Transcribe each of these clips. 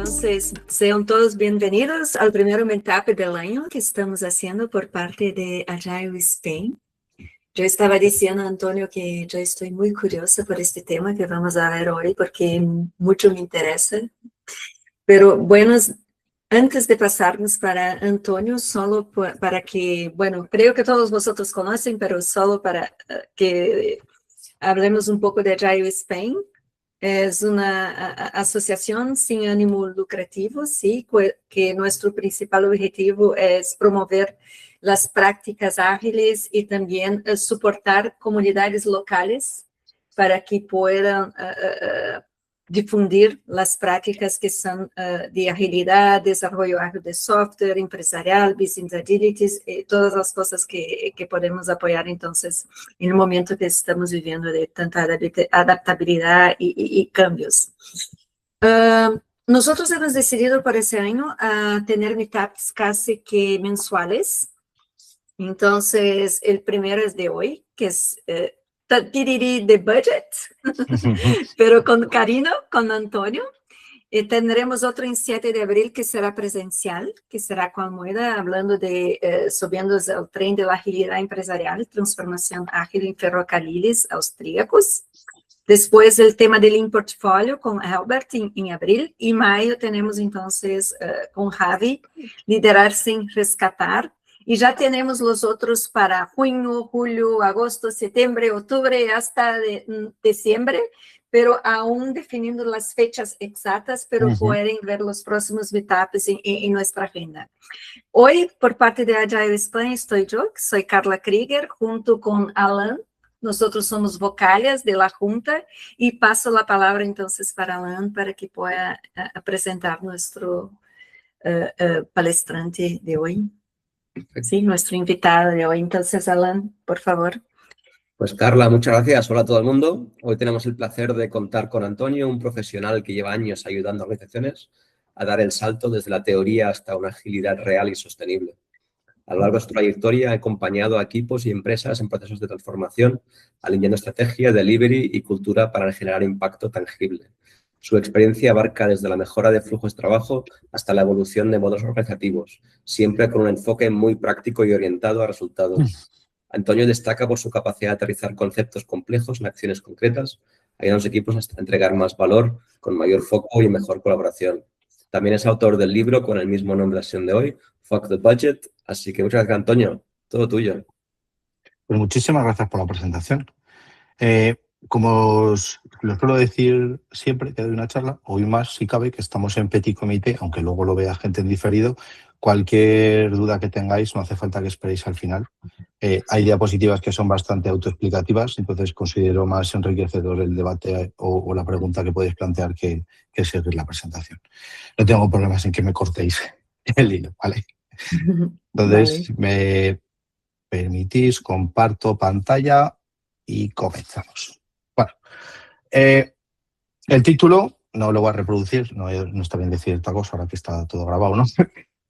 Entonces, sean todos bienvenidos al primer meetup del año que estamos haciendo por parte de Agile Spain. Yo estaba diciendo a Antonio que yo estoy muy curiosa por este tema que vamos a ver hoy porque mucho me interesa. Pero bueno, antes de pasarnos para Antonio, solo para que, bueno, creo que todos vosotros conocen, pero solo para que hablemos un poco de Agile Spain. Es una asociación sin ánimo lucrativo, sí, que nuestro principal objetivo es promover las prácticas ágiles y también soportar comunidades locales para que puedan difundir las prácticas que son de agilidad, desarrollo ágil de software, empresarial, business agility, todas las cosas que podemos apoyar entonces en el momento que estamos viviendo de tanta adaptabilidad y cambios. Nosotros hemos decidido para ese año tener meetups casi que mensuales. Entonces, el primero es de hoy, que es de budget, pero con cariño, con Antonio. Tendremos otro en 7 de abril que será presencial, que será con Almoeda, hablando de subiendo el tren de la agilidad empresarial, transformación ágil en ferrocarriles austríacos. Después el tema del InPortfolio con Albert en abril. Y mayo tenemos entonces con Javi, liderar sin rescatar. Y ya tenemos los otros para junio, julio, agosto, septiembre, octubre, hasta diciembre, pero aún definiendo las fechas exactas, pero pueden ver los próximos meetups en nuestra agenda. Hoy, por parte de Agile Spain, estoy yo, que soy Carla Krieger, junto con Alan. Nosotros somos vocales de la Junta y paso la palabra entonces para Alan para que pueda presentar nuestro palestrante de hoy. Sí, nuestro invitado de hoy. Entonces, Alan, por favor. Pues Carla, muchas gracias. Hola a todo el mundo. Hoy tenemos el placer de contar con Antonio, un profesional que lleva años ayudando a organizaciones a dar el salto desde la teoría hasta una agilidad real y sostenible. A lo largo de su trayectoria ha acompañado a equipos y empresas en procesos de transformación, alineando estrategia, delivery y cultura para generar impacto tangible. Su experiencia abarca desde la mejora de flujos de trabajo hasta la evolución de modelos organizativos, siempre con un enfoque muy práctico y orientado a resultados. Antonio destaca por su capacidad de aterrizar conceptos complejos en acciones concretas, ayudando a los equipos a entregar más valor, con mayor foco y mejor colaboración. También es autor del libro con el mismo nombre de la sesión de hoy, Fuck the Budget. Así que muchas gracias, Antonio. Todo tuyo. Pues muchísimas gracias por la presentación. Como os lo suelo decir siempre que doy una charla, hoy más si cabe que estamos en petit comité, aunque luego lo vea gente en diferido. Cualquier duda que tengáis, no hace falta que esperéis al final. Hay diapositivas que son bastante autoexplicativas, entonces considero más enriquecedor el debate o la pregunta que podéis plantear que seguir la presentación. No tengo problemas en que me cortéis el hilo, ¿vale? Entonces, me permitís, comparto pantalla y comenzamos. Bueno, el título no lo voy a reproducir, no está bien decir esta cosa ahora que está todo grabado, ¿no?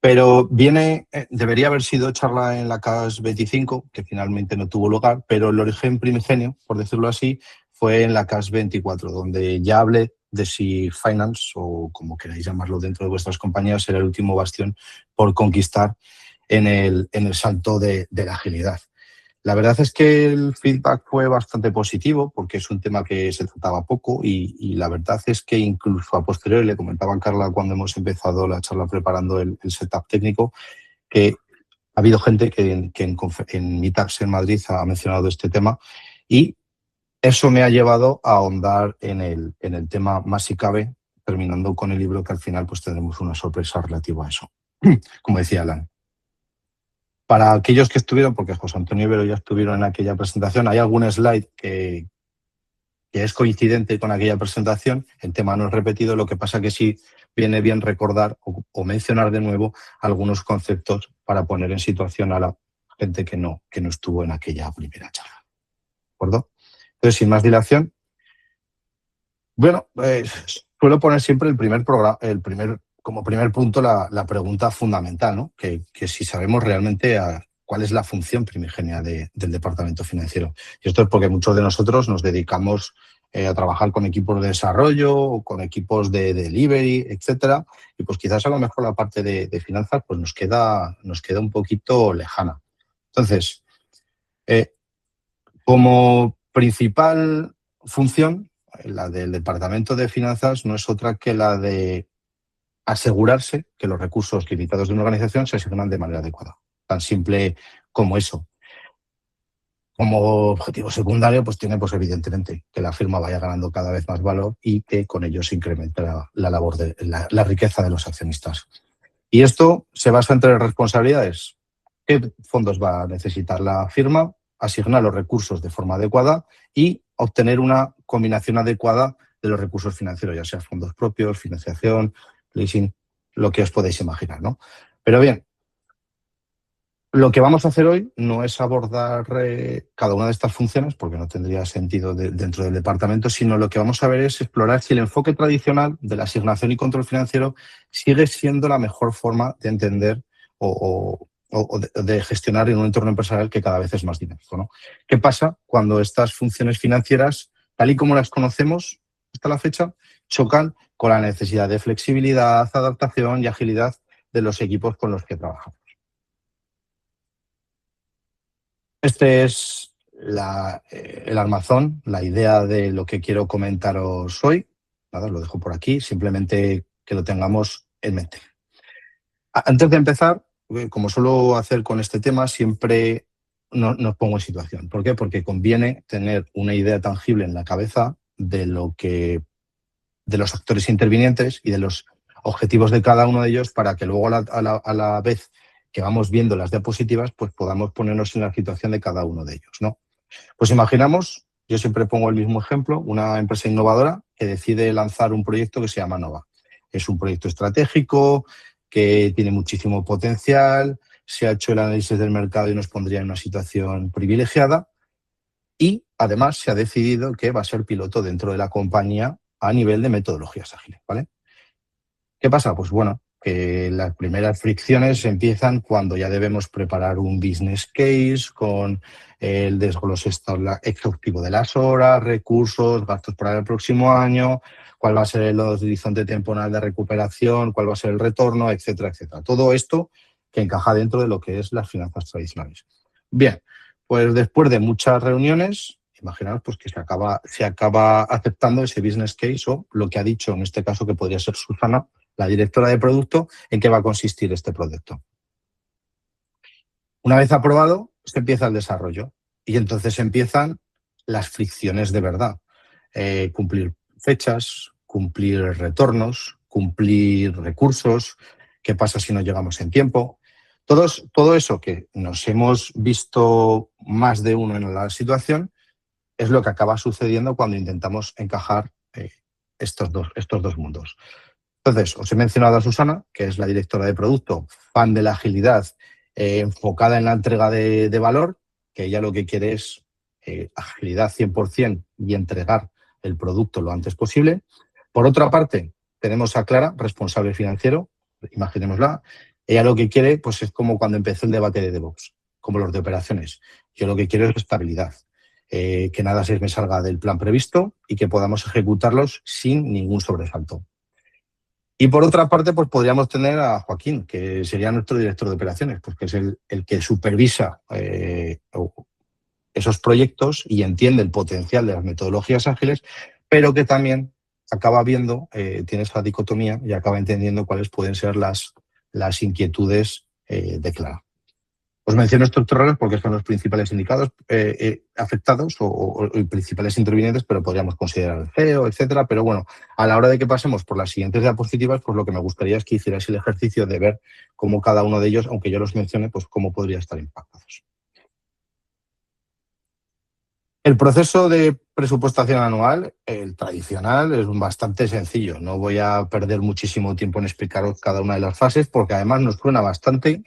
Pero debería haber sido charla en la CAS 25, que finalmente no tuvo lugar, pero el origen primigenio, por decirlo así, fue en la CAS 24, donde ya hablé de si Finance, o como queráis llamarlo dentro de vuestras compañías, era el último bastión por conquistar en el salto de la agilidad. La verdad es que el feedback fue bastante positivo porque es un tema que se trataba poco y la verdad es que incluso a posteriori, le comentaba a Carla cuando hemos empezado la charla preparando el setup técnico, que ha habido gente que en Meetups en Madrid ha mencionado este tema y eso me ha llevado a ahondar en el tema más si cabe, terminando con el libro que al final pues tendremos una sorpresa relativa a eso, como decía Alan. Para aquellos que estuvieron, porque José Antonio y Vero ya estuvieron en aquella presentación, hay algún slide que es coincidente con aquella presentación. El tema no es repetido, lo que pasa que sí viene bien recordar o mencionar de nuevo algunos conceptos para poner en situación a la gente que no estuvo en aquella primera charla. ¿De acuerdo? Entonces, sin más dilación, bueno, suelo poner siempre como primer punto la pregunta fundamental, ¿no? Que si sabemos realmente cuál es la función primigenia del departamento financiero. Y esto es porque muchos de nosotros nos dedicamos a trabajar con equipos de desarrollo o con equipos de delivery, etcétera. Y pues quizás a lo mejor la parte de finanzas pues nos queda un poquito lejana. Entonces, como principal función, la del departamento de finanzas no es otra que la de asegurarse que los recursos limitados de una organización se asignan de manera adecuada. Tan simple como eso. Como objetivo secundario, pues tiene, pues evidentemente, que la firma vaya ganando cada vez más valor y que con ello se incremente la labor de la riqueza de los accionistas. Y esto se basa en 3 responsabilidades. ¿Qué fondos va a necesitar la firma? Asignar los recursos de forma adecuada y obtener una combinación adecuada de los recursos financieros, ya sea fondos propios, financiación, leasing, lo que os podéis imaginar, ¿no? Pero bien, lo que vamos a hacer hoy no es abordar cada una de estas funciones, porque no tendría sentido dentro del departamento, sino lo que vamos a ver es explorar si el enfoque tradicional de la asignación y control financiero sigue siendo la mejor forma de entender o de gestionar en un entorno empresarial que cada vez es más dinámico, ¿no? ¿Qué pasa cuando estas funciones financieras, tal y como las conocemos hasta la fecha, chocan con la necesidad de flexibilidad, adaptación y agilidad de los equipos con los que trabajamos? Este es el armazón, la idea de lo que quiero comentaros hoy. Nada, lo dejo por aquí, simplemente que lo tengamos en mente. Antes de empezar, como suelo hacer con este tema, siempre nos pongo en situación. ¿Por qué? Porque conviene tener una idea tangible en la cabeza de los actores intervinientes y de los objetivos de cada uno de ellos para que luego a la vez que vamos viendo las diapositivas, pues podamos ponernos en la situación de cada uno de ellos, ¿no? Pues imaginamos, yo siempre pongo el mismo ejemplo, una empresa innovadora que decide lanzar un proyecto que se llama Nova. Es un proyecto estratégico que tiene muchísimo potencial, se ha hecho el análisis del mercado y nos pondría en una situación privilegiada y además se ha decidido que va a ser piloto dentro de la compañía a nivel de metodologías ágiles, ¿vale? ¿Qué pasa? Pues bueno, que las primeras fricciones empiezan cuando ya debemos preparar un business case con el desglose exhaustivo de las horas, recursos, gastos para el próximo año, cuál va a ser el horizonte temporal de recuperación, cuál va a ser el retorno, etcétera, etcétera. Todo esto que encaja dentro de lo que es las finanzas tradicionales. Bien, pues después de muchas reuniones, imaginaos pues que se acaba aceptando ese business case o lo que ha dicho en este caso que podría ser Susana, la directora de producto, en qué va a consistir este proyecto. Una vez aprobado, se empieza el desarrollo y entonces empiezan las fricciones de verdad. Cumplir fechas, cumplir retornos, cumplir recursos, qué pasa si no llegamos en tiempo. Todo eso que nos hemos visto más de uno en la situación es lo que acaba sucediendo cuando intentamos encajar estos dos mundos. Entonces, os he mencionado a Susana, que es la directora de producto, fan de la agilidad, enfocada en la entrega de valor, que ella lo que quiere es agilidad 100% y entregar el producto lo antes posible. Por otra parte, tenemos a Clara, responsable financiero, imaginémosla. Ella lo que quiere pues es como cuando empezó el debate de DevOps, como los de operaciones. Yo lo que quiero es estabilidad, que nada se me salga del plan previsto y que podamos ejecutarlos sin ningún sobresalto. Y por otra parte, pues podríamos tener a Joaquín, que sería nuestro director de operaciones, pues que es el que supervisa esos proyectos y entiende el potencial de las metodologías ágiles, pero que también acaba viendo, tiene esa dicotomía y acaba entendiendo cuáles pueden ser las inquietudes de Clara. Os menciono estos 3 roles porque son los principales indicados afectados o principales intervinientes, pero podríamos considerar el CEO, etcétera. Pero bueno, a la hora de que pasemos por las siguientes diapositivas, pues lo que me gustaría es que hicierais el ejercicio de ver cómo cada uno de ellos, aunque yo los mencione, pues cómo podría estar impactados. El proceso de presupuestación anual, el tradicional, es bastante sencillo. No voy a perder muchísimo tiempo en explicaros cada una de las fases porque además nos suena bastante.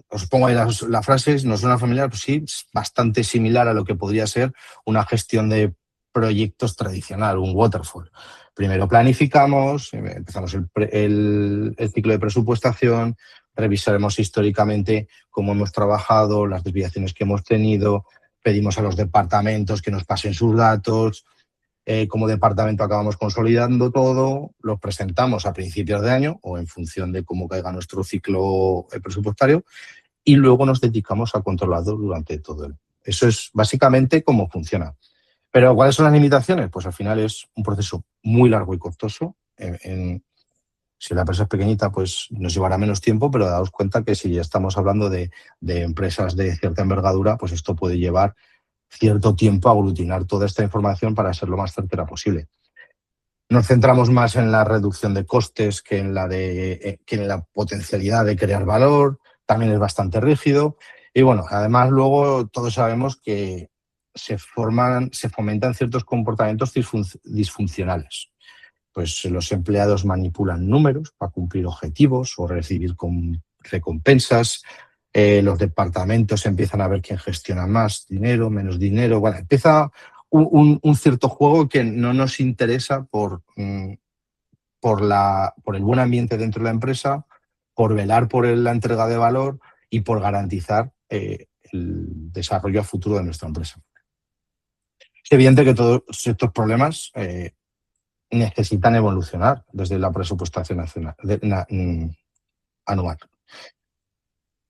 Os pongo ahí las frases, nos suena familiar, pues sí, es bastante similar a lo que podría ser una gestión de proyectos tradicional, un waterfall. Primero planificamos, empezamos el ciclo de presupuestación, revisaremos históricamente cómo hemos trabajado, las desviaciones que hemos tenido, pedimos a los departamentos que nos pasen sus datos. Como departamento acabamos consolidando todo, los presentamos a principios de año o en función de cómo caiga nuestro ciclo presupuestario y luego nos dedicamos a controlarlo durante todo el año. Eso es básicamente cómo funciona. Pero ¿cuáles son las limitaciones? Pues al final es un proceso muy largo y costoso. Si la empresa es pequeñita, pues nos llevará menos tiempo, pero daos cuenta que si ya estamos hablando de empresas de cierta envergadura, pues esto puede llevar cierto tiempo a aglutinar toda esta información para ser lo más certera posible. Nos centramos más en la reducción de costes que en la potencialidad de crear valor. También es bastante rígido. Y bueno, además luego todos sabemos que se fomentan ciertos comportamientos disfuncionales. Pues los empleados manipulan números para cumplir objetivos o recibir recompensas. Los departamentos empiezan a ver quién gestiona más dinero, menos dinero. Bueno, empieza un cierto juego que no nos interesa por el buen ambiente dentro de la empresa, por velar por la entrega de valor y por garantizar el desarrollo a futuro de nuestra empresa. Es evidente que todos estos problemas necesitan evolucionar desde la presupuestación anual.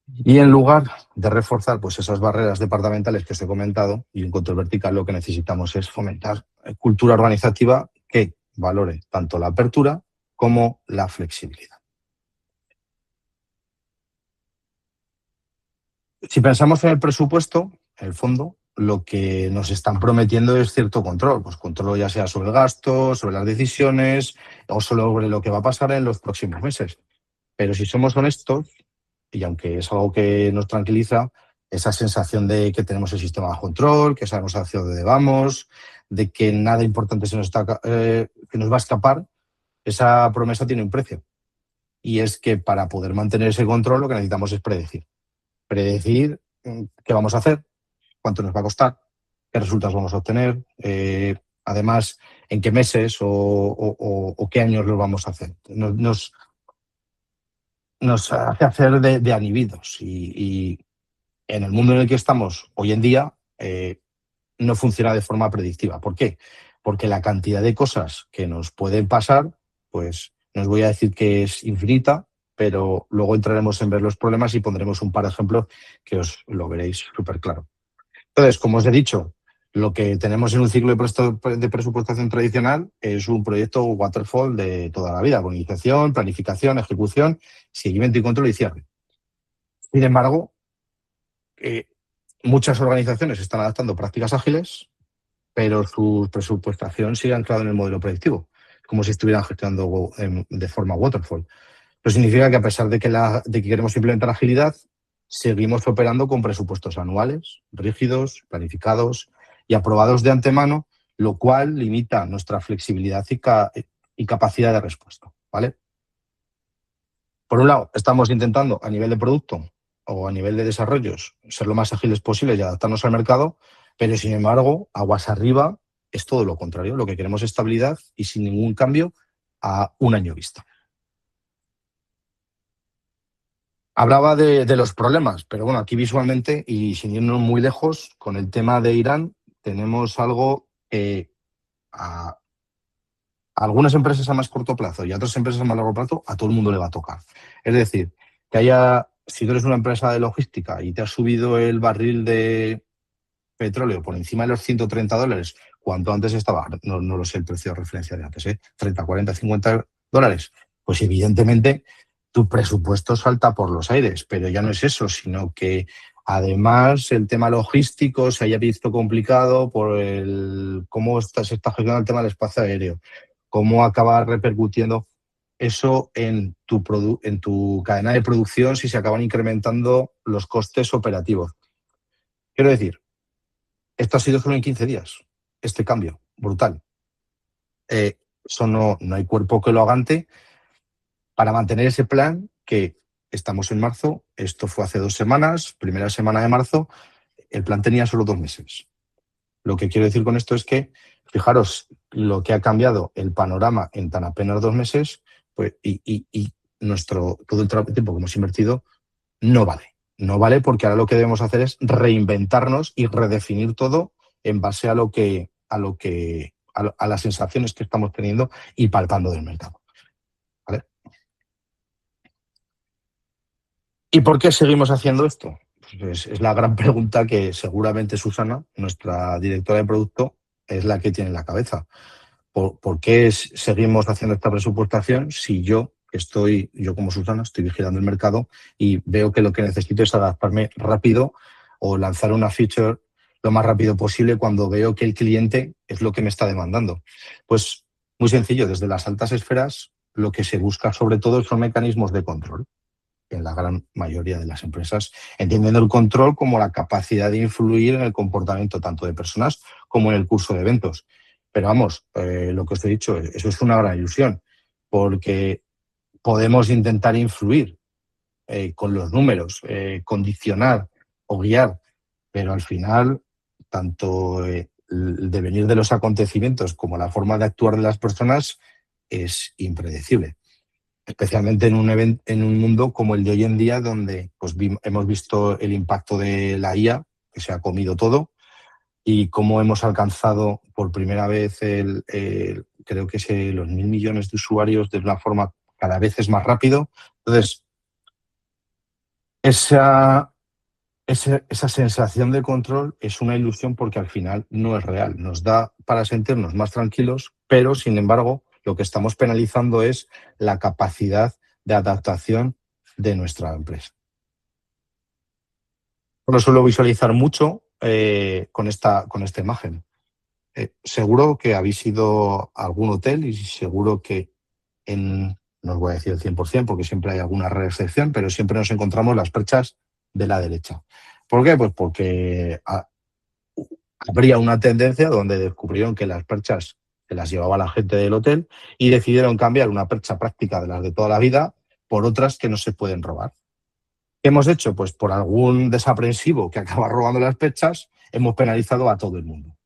Y en lugar de reforzar pues, esas barreras departamentales que os he comentado y un control vertical, lo que necesitamos es fomentar cultura organizativa que valore tanto la apertura como la flexibilidad. Si pensamos en el presupuesto, en el fondo, lo que nos están prometiendo es cierto control. Pues control ya sea sobre el gasto, sobre las decisiones o sobre lo que va a pasar en los próximos meses. Pero si somos honestos, y aunque es algo que nos tranquiliza, esa sensación de que tenemos el sistema bajo control, que sabemos hacia dónde vamos, de que nada importante que nos va a escapar, esa promesa tiene un precio. Y es que para poder mantener ese control lo que necesitamos es predecir. Predecir qué vamos a hacer, cuánto nos va a costar, qué resultados vamos a obtener, además, en qué meses o qué años lo vamos a hacer. Nos hace hacer de anividos y en el mundo en el que estamos hoy en día no funciona de forma predictiva. ¿Por qué? Porque la cantidad de cosas que nos pueden pasar, pues no os voy a decir que es infinita, pero luego entraremos en ver los problemas y pondremos un par de ejemplos que os lo veréis súper claro. Entonces, como os he dicho, lo que tenemos en un ciclo de presupuestación tradicional es un proyecto waterfall de toda la vida, con iniciación, planificación, ejecución, seguimiento y control y cierre. Sin embargo, muchas organizaciones están adaptando prácticas ágiles, pero su presupuestación sigue anclada en el modelo predictivo, como si estuvieran gestionando de forma waterfall. Eso significa que a pesar de que queremos implementar agilidad, seguimos operando con presupuestos anuales, rígidos, planificados y aprobados de antemano, lo cual limita nuestra flexibilidad y capacidad de respuesta, ¿vale? Por un lado, estamos intentando a nivel de producto o a nivel de desarrollos ser lo más ágiles posible y adaptarnos al mercado, pero sin embargo, aguas arriba es todo lo contrario. Lo que queremos es estabilidad y sin ningún cambio a un año vista. Hablaba de los problemas, pero bueno, aquí visualmente y sin irnos muy lejos, con el tema de Irán, tenemos algo que a algunas empresas a más corto plazo y a otras empresas a más largo plazo, a todo el mundo le va a tocar. Es decir, si tú eres una empresa de logística y te has subido el barril de petróleo por encima de los $130, cuanto antes estaba, no lo sé el precio de referencia de antes, 30, 40, $50, pues evidentemente tu presupuesto salta por los aires, pero ya no es eso, sino que además el tema logístico se haya visto complicado por cómo se está gestionando el tema del espacio aéreo, cómo acaba repercutiendo eso en tu cadena de producción si se acaban incrementando los costes operativos. Quiero decir, esto ha sido solo en 15 días, este cambio brutal. Eso no hay cuerpo que lo aguante para mantener ese plan que estamos en marzo, esto fue hace 2 semanas, primera semana de marzo, el plan tenía solo 2 meses. Lo que quiero decir con esto es que, fijaros lo que ha cambiado el panorama en tan apenas 2 meses, pues, y todo el tiempo que hemos invertido no vale. no vale, porque ahora lo que debemos hacer es reinventarnos y redefinir todo en base a las sensaciones que estamos teniendo y palpando del mercado. ¿Vale? ¿Y por qué seguimos haciendo esto? Pues es la gran pregunta que seguramente Susana, nuestra directora de producto, es la que tiene en la cabeza. ¿Por qué seguimos haciendo esta presupuestación si yo como Susana, estoy vigilando el mercado y veo que lo que necesito es adaptarme rápido o lanzar una feature lo más rápido posible cuando veo que el cliente es lo que me está demandando? Pues muy sencillo, desde las altas esferas lo que se busca sobre todo son mecanismos de control. En la gran mayoría de las empresas, entendiendo el control como la capacidad de influir en el comportamiento tanto de personas como en el curso de eventos. Pero vamos, lo que os he dicho, eso es una gran ilusión, porque podemos intentar influir con los números, condicionar o guiar, pero al final, tanto el devenir de los acontecimientos como la forma de actuar de las personas es impredecible. Especialmente en un mundo como el de hoy en día, donde pues, hemos visto el impacto de la IA, que se ha comido todo, y cómo hemos alcanzado por primera vez creo que es los 1.000 millones de usuarios de una forma cada vez es más rápido. Entonces, esa sensación de control es una ilusión porque al final no es real. Nos da para sentirnos más tranquilos, pero sin embargo, lo que estamos penalizando es la capacidad de adaptación de nuestra empresa. Lo suelo visualizar mucho con esta imagen. Seguro que habéis ido a algún hotel y seguro que no os voy a decir el 100% porque siempre hay alguna excepción, pero siempre nos encontramos las perchas de la derecha. ¿Por qué? Pues porque habría una tendencia donde descubrieron que las perchas se las llevaba la gente del hotel y decidieron cambiar una percha práctica de las de toda la vida por otras que no se pueden robar. ¿Qué hemos hecho? Pues por algún desaprensivo que acaba robando las perchas, hemos penalizado a todo el mundo.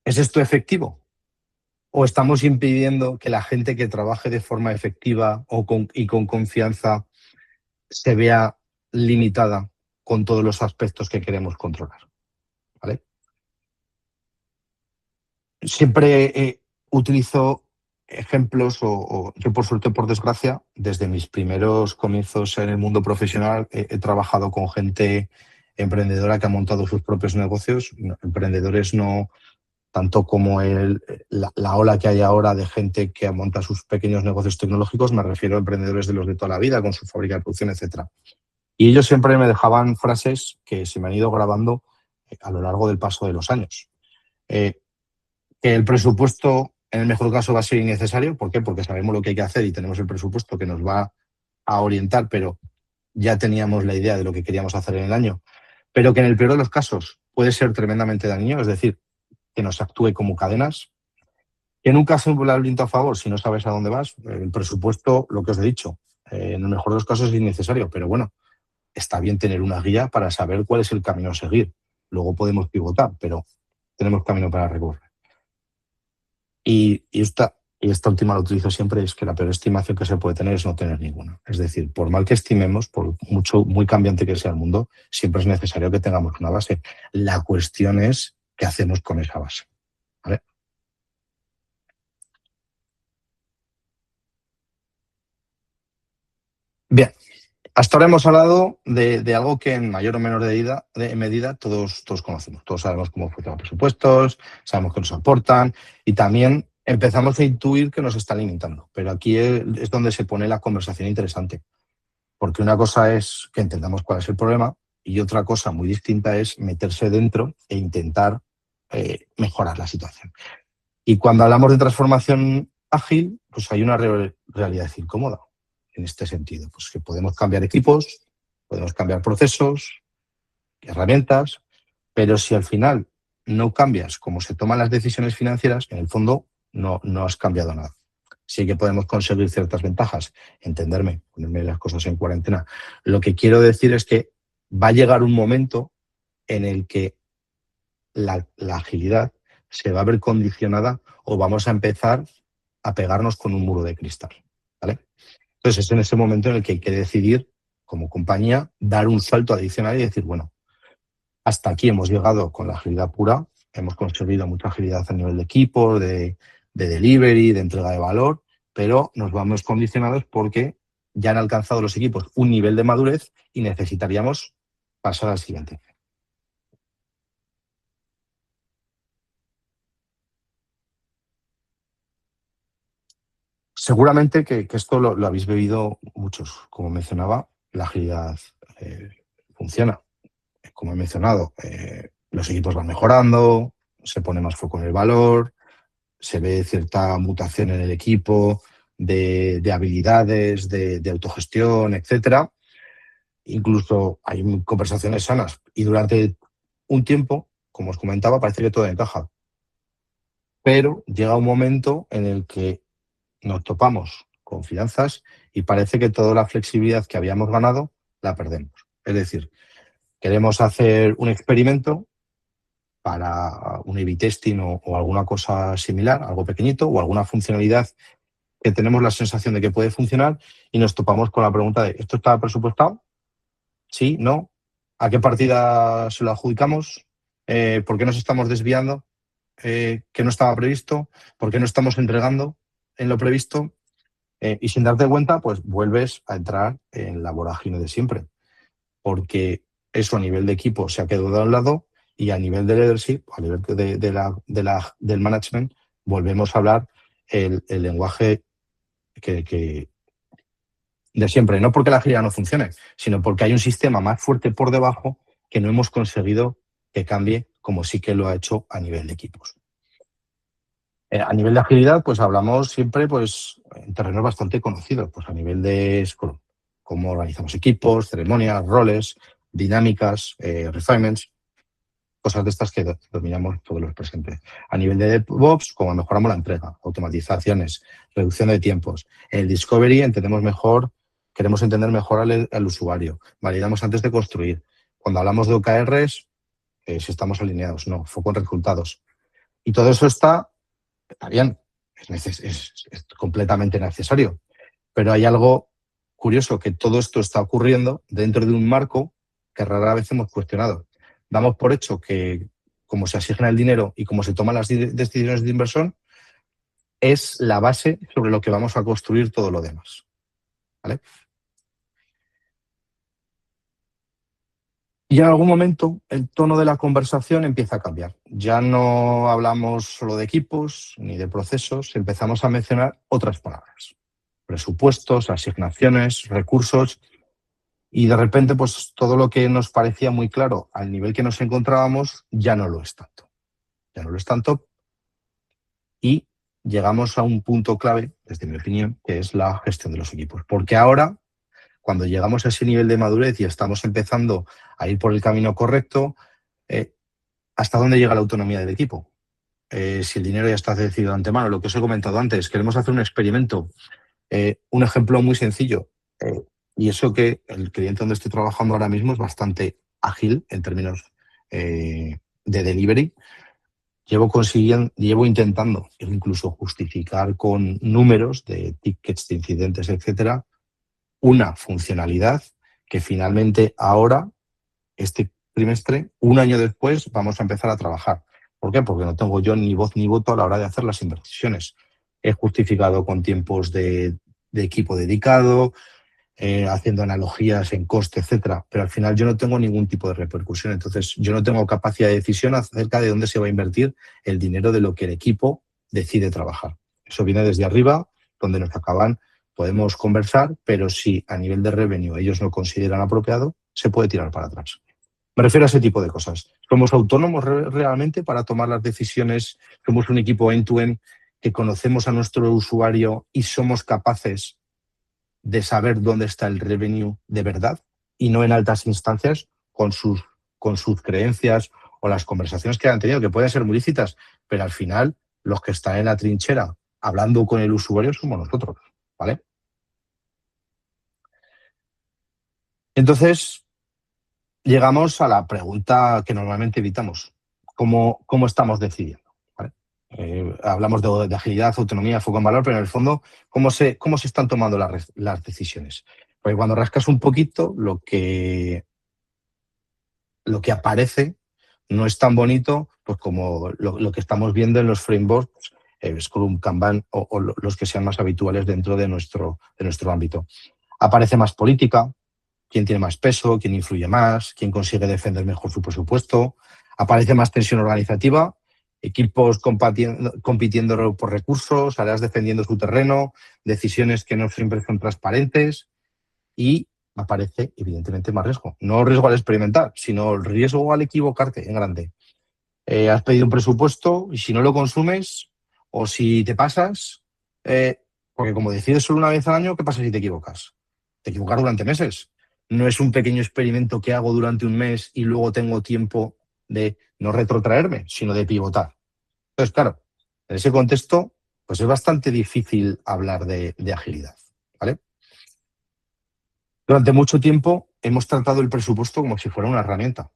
¿Es esto efectivo? ¿O estamos impidiendo que la gente que trabaje de forma efectiva y con confianza se vea limitada con todos los aspectos que queremos controlar? ¿Vale? Siempre utilizo ejemplos, o yo por suerte o por desgracia, desde mis primeros comienzos en el mundo profesional he trabajado con gente emprendedora que ha montado sus propios negocios, emprendedores no tanto como la ola que hay ahora de gente que monta sus pequeños negocios tecnológicos, me refiero a emprendedores de los de toda la vida, con su fábrica de producción, etc. Y ellos siempre me dejaban frases que se me han ido grabando a lo largo del paso de los años. Que el presupuesto, en el mejor caso, va a ser innecesario. ¿Por qué? Porque sabemos lo que hay que hacer y tenemos el presupuesto que nos va a orientar, pero ya teníamos la idea de lo que queríamos hacer en el año. Pero que en el peor de los casos puede ser tremendamente dañino, es decir, que nos actúe como cadenas, que nunca se un laberinto a favor si no sabes a dónde vas. El presupuesto, lo que os he dicho, en el mejor de los casos es innecesario, pero bueno, está bien tener una guía para saber cuál es el camino a seguir. Luego podemos pivotar, pero tenemos camino para recorrer. Y esta última la utilizo siempre, es que la peor estimación que se puede tener es no tener ninguna. Es decir, por mal que estimemos, por muy cambiante que sea el mundo, siempre es necesario que tengamos una base. La cuestión es qué hacemos con esa base. ¿Vale? Bien, hasta ahora hemos hablado de algo que en mayor o menor medida todos conocemos. Todos sabemos cómo funcionan los presupuestos, sabemos qué nos aportan y también empezamos a intuir que nos están limitando. Pero aquí es donde se pone la conversación interesante. Porque una cosa es que entendamos cuál es el problema y otra cosa muy distinta es meterse dentro e intentar mejorar la situación. Y cuando hablamos de transformación ágil, pues hay una realidad incómoda en este sentido. Pues que podemos cambiar equipos, podemos cambiar procesos, herramientas, pero si al final no cambias cómo se toman las decisiones financieras, en el fondo no has cambiado nada. Sí que podemos conseguir ciertas ventajas, entenderme, ponerme las cosas en cuarentena. Lo que quiero decir es que va a llegar un momento en el que la agilidad se va a ver condicionada o vamos a empezar a pegarnos con un muro de cristal. ¿Vale? Entonces es en ese momento en el que hay que decidir como compañía, dar un salto adicional y decir, bueno, hasta aquí hemos llegado con la agilidad pura, hemos conseguido mucha agilidad a nivel de equipo, de delivery, de entrega de valor, pero nos vamos condicionados porque ya han alcanzado los equipos un nivel de madurez y necesitaríamos pasar al siguiente. Seguramente que esto lo habéis bebido muchos. Como mencionaba, la agilidad funciona. Como he mencionado, los equipos van mejorando, se pone más foco en el valor, se ve cierta mutación en el equipo de habilidades, de autogestión, etcétera. Incluso hay conversaciones sanas y durante un tiempo, como os comentaba, parece que todo encaja. Pero llega un momento en el que nos topamos con finanzas y parece que toda la flexibilidad que habíamos ganado la perdemos. Es decir, queremos hacer un experimento para un A/B testing o alguna cosa similar, algo pequeñito, o alguna funcionalidad que tenemos la sensación de que puede funcionar y nos topamos con la pregunta de ¿esto está presupuestado? ¿Sí? ¿No? ¿A qué partida se lo adjudicamos? ¿Por qué nos estamos desviando? ¿Qué no estaba previsto? ¿Por qué no estamos entregando en lo previsto? Y sin darte cuenta, pues vuelves a entrar en la vorágine de siempre. Porque eso a nivel de equipo se ha quedado de un lado y a nivel de leadership, a nivel del management, volvemos a hablar el lenguaje que de siempre. No porque la agilidad no funcione, sino porque hay un sistema más fuerte por debajo que no hemos conseguido que cambie como sí que lo ha hecho a nivel de equipos. A nivel de agilidad, pues hablamos siempre pues, en terrenos bastante conocidos, pues a nivel de Scrum, cómo organizamos equipos, ceremonias, roles, dinámicas, refinements, cosas de estas que dominamos todos los presentes. A nivel de DevOps, cómo mejoramos la entrega, automatizaciones, reducción de tiempos. En el Discovery entendemos mejor, queremos entender mejor al usuario, validamos antes de construir. Cuando hablamos de OKRs, si estamos alineados, no, foco en resultados. Y todo eso está bien, es completamente necesario. Pero hay algo curioso, que todo esto está ocurriendo dentro de un marco que rara vez hemos cuestionado. Damos por hecho que como se asigna el dinero y cómo se toman las decisiones de inversión, es la base sobre lo que vamos a construir todo lo demás. ¿Vale? Y en algún momento el tono de la conversación empieza a cambiar. Ya no hablamos solo de equipos ni de procesos, empezamos a mencionar otras palabras. Presupuestos, asignaciones, recursos, y de repente pues todo lo que nos parecía muy claro al nivel que nos encontrábamos ya no lo es tanto. Ya no lo es tanto y llegamos a un punto clave, desde mi opinión, que es la gestión de los equipos. Porque ahora, cuando llegamos a ese nivel de madurez y estamos empezando a ir por el camino correcto, ¿hasta dónde llega la autonomía del equipo? Si el dinero ya está decidido de antemano, lo que os he comentado antes, queremos hacer un experimento. Un ejemplo muy sencillo, y eso que el cliente donde estoy trabajando ahora mismo es bastante ágil en términos de delivery. Llevo intentando incluso justificar con números de tickets, de incidentes, etcétera, una funcionalidad que finalmente ahora, este trimestre, un año después, vamos a empezar a trabajar. ¿Por qué? Porque no tengo yo ni voz ni voto a la hora de hacer las inversiones. He justificado con tiempos de equipo dedicado, haciendo analogías en coste, etcétera, pero al final yo no tengo ningún tipo de repercusión. Entonces, yo no tengo capacidad de decisión acerca de dónde se va a invertir el dinero de lo que el equipo decide trabajar. Eso viene desde arriba, donde nos acaban, podemos conversar, pero si a nivel de revenue ellos no consideran apropiado, se puede tirar para atrás. Me refiero a ese tipo de cosas. ¿Somos autónomos realmente para tomar las decisiones? ¿Somos un equipo end-to-end que conocemos a nuestro usuario y somos capaces de saber dónde está el revenue de verdad y no en altas instancias con sus creencias o las conversaciones que han tenido, que pueden ser muy lícitas, pero al final los que están en la trinchera hablando con el usuario somos nosotros, ¿vale? Entonces, llegamos a la pregunta que normalmente evitamos. ¿Cómo estamos decidiendo? ¿Vale? Hablamos de agilidad, autonomía, foco en valor, pero en el fondo, ¿cómo se están tomando las decisiones? Porque cuando rascas un poquito, lo que aparece no es tan bonito pues como lo que estamos viendo en los frameworks, Scrum, Kanban o los que sean más habituales dentro de nuestro ámbito. Aparece más política, quién tiene más peso, quién influye más, quién consigue defender mejor su presupuesto. Aparece más tensión organizativa, equipos compitiendo por recursos, áreas defendiendo su terreno, decisiones que no siempre son transparentes y aparece, evidentemente, más riesgo. No riesgo al experimentar, sino el riesgo al equivocarte en grande. Has pedido un presupuesto y si no lo consumes o si te pasas, porque como decides solo una vez al año, ¿qué pasa si te equivocas? Te equivocas durante meses. No es un pequeño experimento que hago durante un mes y luego tengo tiempo de no retrotraerme, sino de pivotar. Entonces, claro, en ese contexto, pues es bastante difícil hablar de agilidad, ¿vale? Durante mucho tiempo hemos tratado el presupuesto como si fuera una herramienta,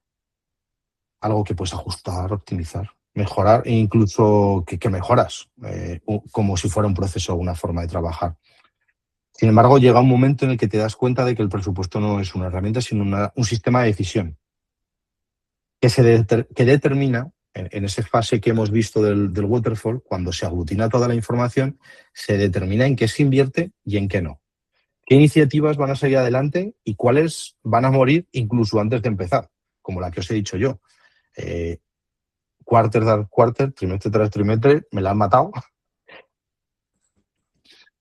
algo que puedes ajustar, optimizar, mejorar e incluso que mejoras, como si fuera un proceso o una forma de trabajar. Sin embargo, llega un momento en el que te das cuenta de que el presupuesto no es una herramienta, sino un sistema de decisión que determina, en esa fase que hemos visto del waterfall, cuando se aglutina toda la información, se determina en qué se invierte y en qué no. ¿Qué iniciativas van a seguir adelante y cuáles van a morir incluso antes de empezar? Como la que os he dicho yo. Quarter tras quarter, trimestre tras trimestre, me la han matado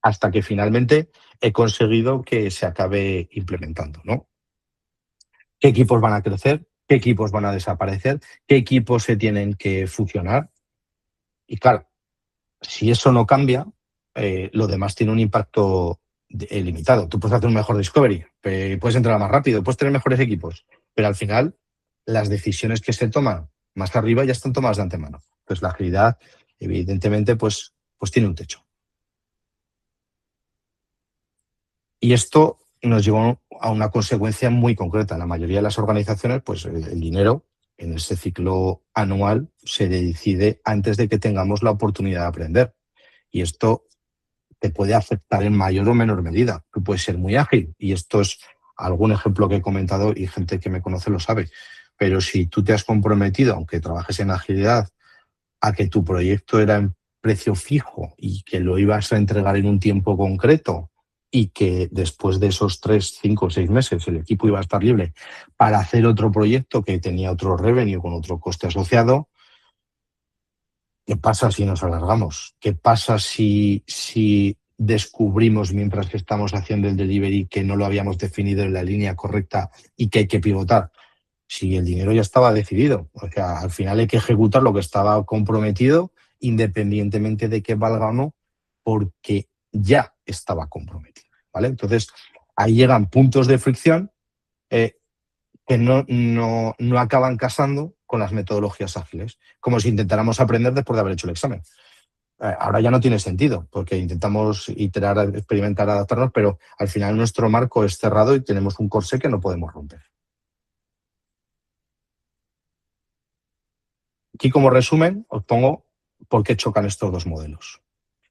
hasta que finalmente he conseguido que se acabe implementando, ¿no? ¿Qué equipos van a crecer? ¿Qué equipos van a desaparecer? ¿Qué equipos se tienen que fusionar? Y claro, si eso no cambia, lo demás tiene un impacto limitado. Tú puedes hacer un mejor discovery, puedes entrar más rápido, puedes tener mejores equipos, pero al final las decisiones que se toman más arriba ya están tomadas de antemano. Entonces la agilidad, evidentemente, pues tiene un techo. Y esto nos lleva a una consecuencia muy concreta. En la mayoría de las organizaciones, pues el dinero en ese ciclo anual se decide antes de que tengamos la oportunidad de aprender. Y esto te puede afectar en mayor o menor medida. Tú puedes ser muy ágil y esto es algún ejemplo que he comentado y gente que me conoce lo sabe. Pero si tú te has comprometido, aunque trabajes en agilidad, a que tu proyecto era en precio fijo y que lo ibas a entregar en un tiempo concreto y que después de esos 3, 5, 6 meses el equipo iba a estar libre para hacer otro proyecto que tenía otro revenue con otro coste asociado, ¿qué pasa si nos alargamos? ¿Qué pasa si descubrimos mientras que estamos haciendo el delivery que no lo habíamos definido en la línea correcta y que hay que pivotar? Si el dinero ya estaba decidido, o sea, al final hay que ejecutar lo que estaba comprometido independientemente de que valga o no, porque ya estaba comprometido, ¿vale? Entonces, ahí llegan puntos de fricción que no acaban casando con las metodologías ágiles, como si intentáramos aprender después de haber hecho el examen. Ahora ya no tiene sentido, porque intentamos iterar, experimentar, adaptarnos, pero al final nuestro marco es cerrado y tenemos un corsé que no podemos romper. Aquí, como resumen, os pongo por qué chocan estos dos modelos.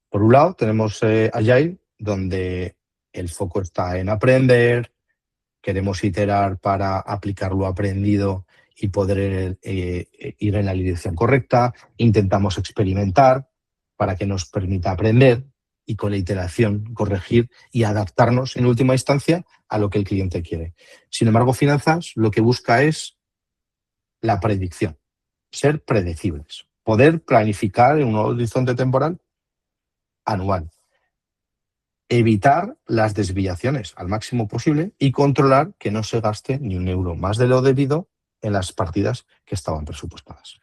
Por un lado, tenemos Agile, donde el foco está en aprender, queremos iterar para aplicar lo aprendido y poder ir en la dirección correcta, intentamos experimentar para que nos permita aprender y con la iteración corregir y adaptarnos en última instancia a lo que el cliente quiere. Sin embargo, finanzas lo que busca es la predicción, ser predecibles, poder planificar en un horizonte temporal anual, evitar las desviaciones al máximo posible y controlar que no se gaste ni un euro más de lo debido en las partidas que estaban presupuestadas.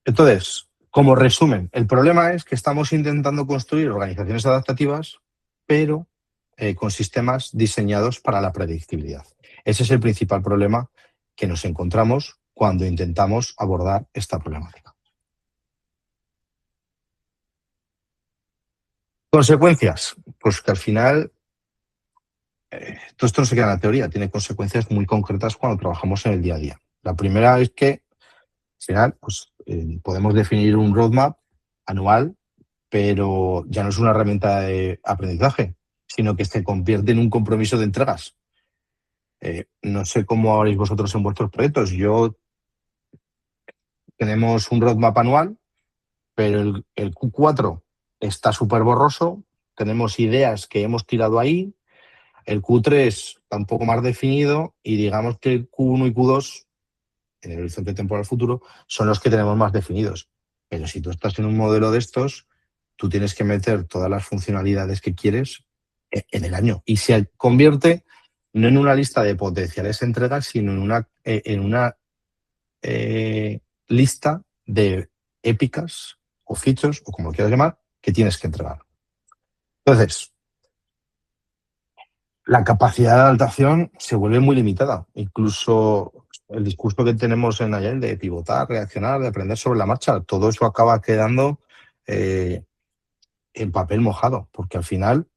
Entonces, como resumen, el problema es que estamos intentando construir organizaciones adaptativas, pero con sistemas diseñados para la predictibilidad. Ese es el principal problema que nos encontramos cuando intentamos abordar esta problemática. Consecuencias, pues que al final todo esto no se queda en la teoría, tiene consecuencias muy concretas cuando trabajamos en el día a día. La primera es que al final pues, podemos definir un roadmap anual, pero ya no es una herramienta de aprendizaje, sino que se convierte en un compromiso de entregas. No sé cómo haréis vosotros en vuestros proyectos. Tenemos un roadmap anual, pero el Q4 está súper borroso. Tenemos ideas que hemos tirado ahí. El Q3 está un poco más definido y digamos que el Q1 y Q2, en el horizonte temporal futuro, son los que tenemos más definidos. Pero si tú estás en un modelo de estos, tú tienes que meter todas las funcionalidades que quieres en el año. Y se convierte no en una lista de potenciales entregas, sino en una lista de épicas o features, o como lo quieras llamar, que tienes que entregar. Entonces, la capacidad de adaptación se vuelve muy limitada. Incluso el discurso que tenemos en Agile de pivotar, reaccionar, de aprender sobre la marcha, todo eso acaba quedando en papel mojado, porque al final,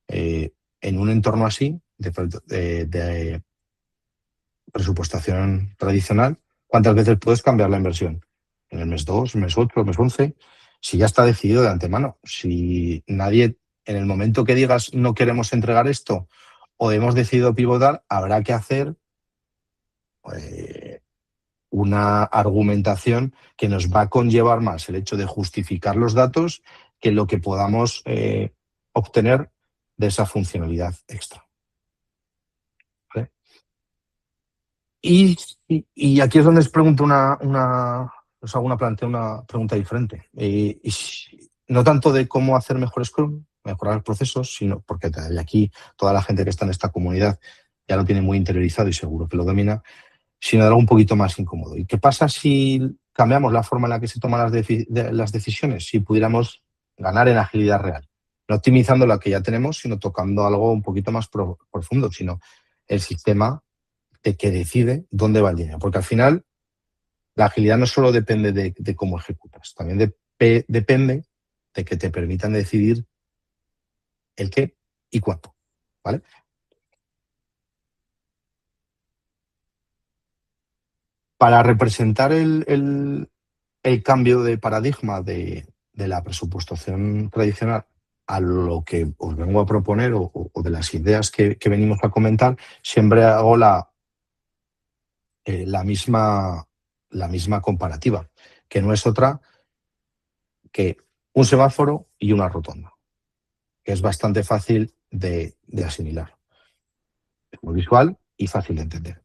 en un entorno así de presupuestación tradicional, ¿cuántas veces puedes cambiar la inversión? En el mes 2, el mes 8, el mes 11, si ya está decidido de antemano. Si nadie, en el momento que digas no queremos entregar esto o hemos decidido pivotar, habrá que hacer una argumentación que nos va a conllevar más el hecho de justificar los datos que lo que podamos obtener de esa funcionalidad extra. ¿Vale? Y aquí es donde os pregunto planteo una pregunta diferente. No tanto de cómo hacer mejor Scrum, mejorar procesos, sino porque aquí toda la gente que está en esta comunidad ya lo tiene muy interiorizado y seguro que lo domina, sino de algo un poquito más incómodo. ¿Y qué pasa si cambiamos la forma en la que se toman las decisiones? Si pudiéramos ganar en agilidad real. No optimizando la que ya tenemos, sino tocando algo un poquito más profundo, sino el sistema de que decide dónde va el dinero. Porque al final, la agilidad no solo depende de cómo ejecutas, también depende de que te permitan decidir el qué y cuánto. ¿Vale? Para representar el cambio de paradigma de la presupuestación tradicional a lo que os vengo a proponer o de las ideas que venimos a comentar, siempre hago la misma comparativa, que no es otra que un semáforo y una rotonda, que es bastante fácil de asimilar. Es muy visual y fácil de entender.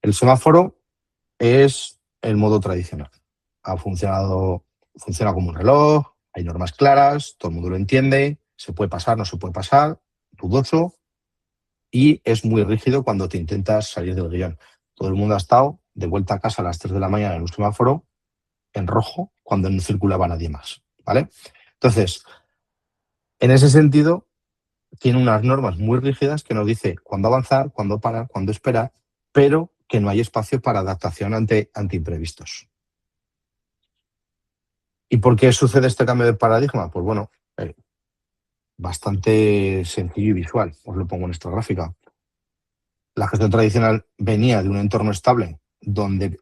El semáforo es el modo tradicional. Funciona como un reloj, hay normas claras, todo el mundo lo entiende, se puede pasar, no se puede pasar, dudoso, y es muy rígido cuando te intentas salir del guión. Todo el mundo ha estado de vuelta a casa a las 3 de la mañana en un semáforo en rojo cuando no circulaba nadie más, ¿vale? Entonces, en ese sentido, tiene unas normas muy rígidas que nos dice cuándo avanzar, cuándo parar, cuándo esperar, pero que no hay espacio para adaptación ante imprevistos. ¿Y por qué sucede este cambio de paradigma? Pues bueno, bastante sencillo y visual. Os lo pongo en esta gráfica. La gestión tradicional venía de un entorno estable donde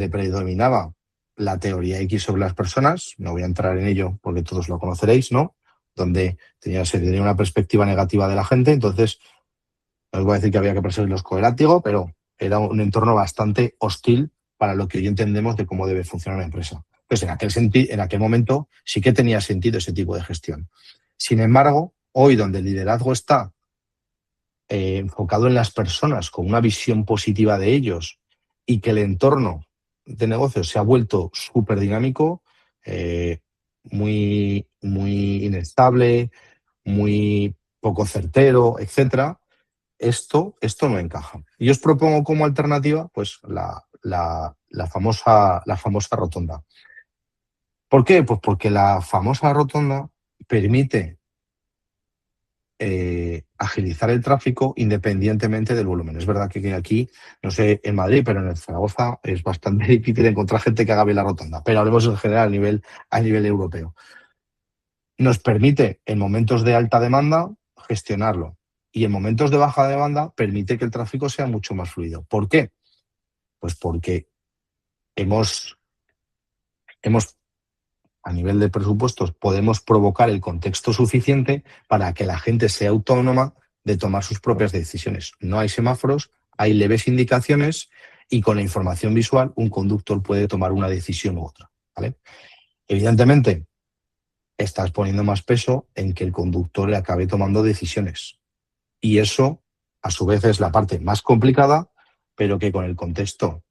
predominaba la teoría X sobre las personas. No voy a entrar en ello porque todos lo conoceréis, ¿no? Donde se tenía una perspectiva negativa de la gente. Entonces, no os voy a decir que había que perseguirlos con el látigo, pero era un entorno bastante hostil para lo que hoy entendemos de cómo debe funcionar una empresa. Pues en aquel momento sí que tenía sentido ese tipo de gestión. Sin embargo, hoy donde el liderazgo está enfocado en las personas, con una visión positiva de ellos y que el entorno de negocios se ha vuelto súper dinámico, muy inestable, muy poco certero, etcétera, esto no encaja. Y os propongo como alternativa pues la famosa rotonda. ¿Por qué? Pues porque la famosa rotonda permite agilizar el tráfico independientemente del volumen. Es verdad que aquí, no sé en Madrid, pero en Zaragoza es bastante difícil encontrar gente que haga bien la rotonda, pero hablemos en general a nivel europeo. Nos permite en momentos de alta demanda gestionarlo y en momentos de baja demanda permite que el tráfico sea mucho más fluido. ¿Por qué? Pues porque hemos a nivel de presupuestos podemos provocar el contexto suficiente para que la gente sea autónoma de tomar sus propias decisiones. No hay semáforos, hay leves indicaciones y con la información visual un conductor puede tomar una decisión u otra, ¿vale? Evidentemente, estás poniendo más peso en que el conductor le acabe tomando decisiones. Y eso, a su vez, es la parte más complicada, pero que con el contexto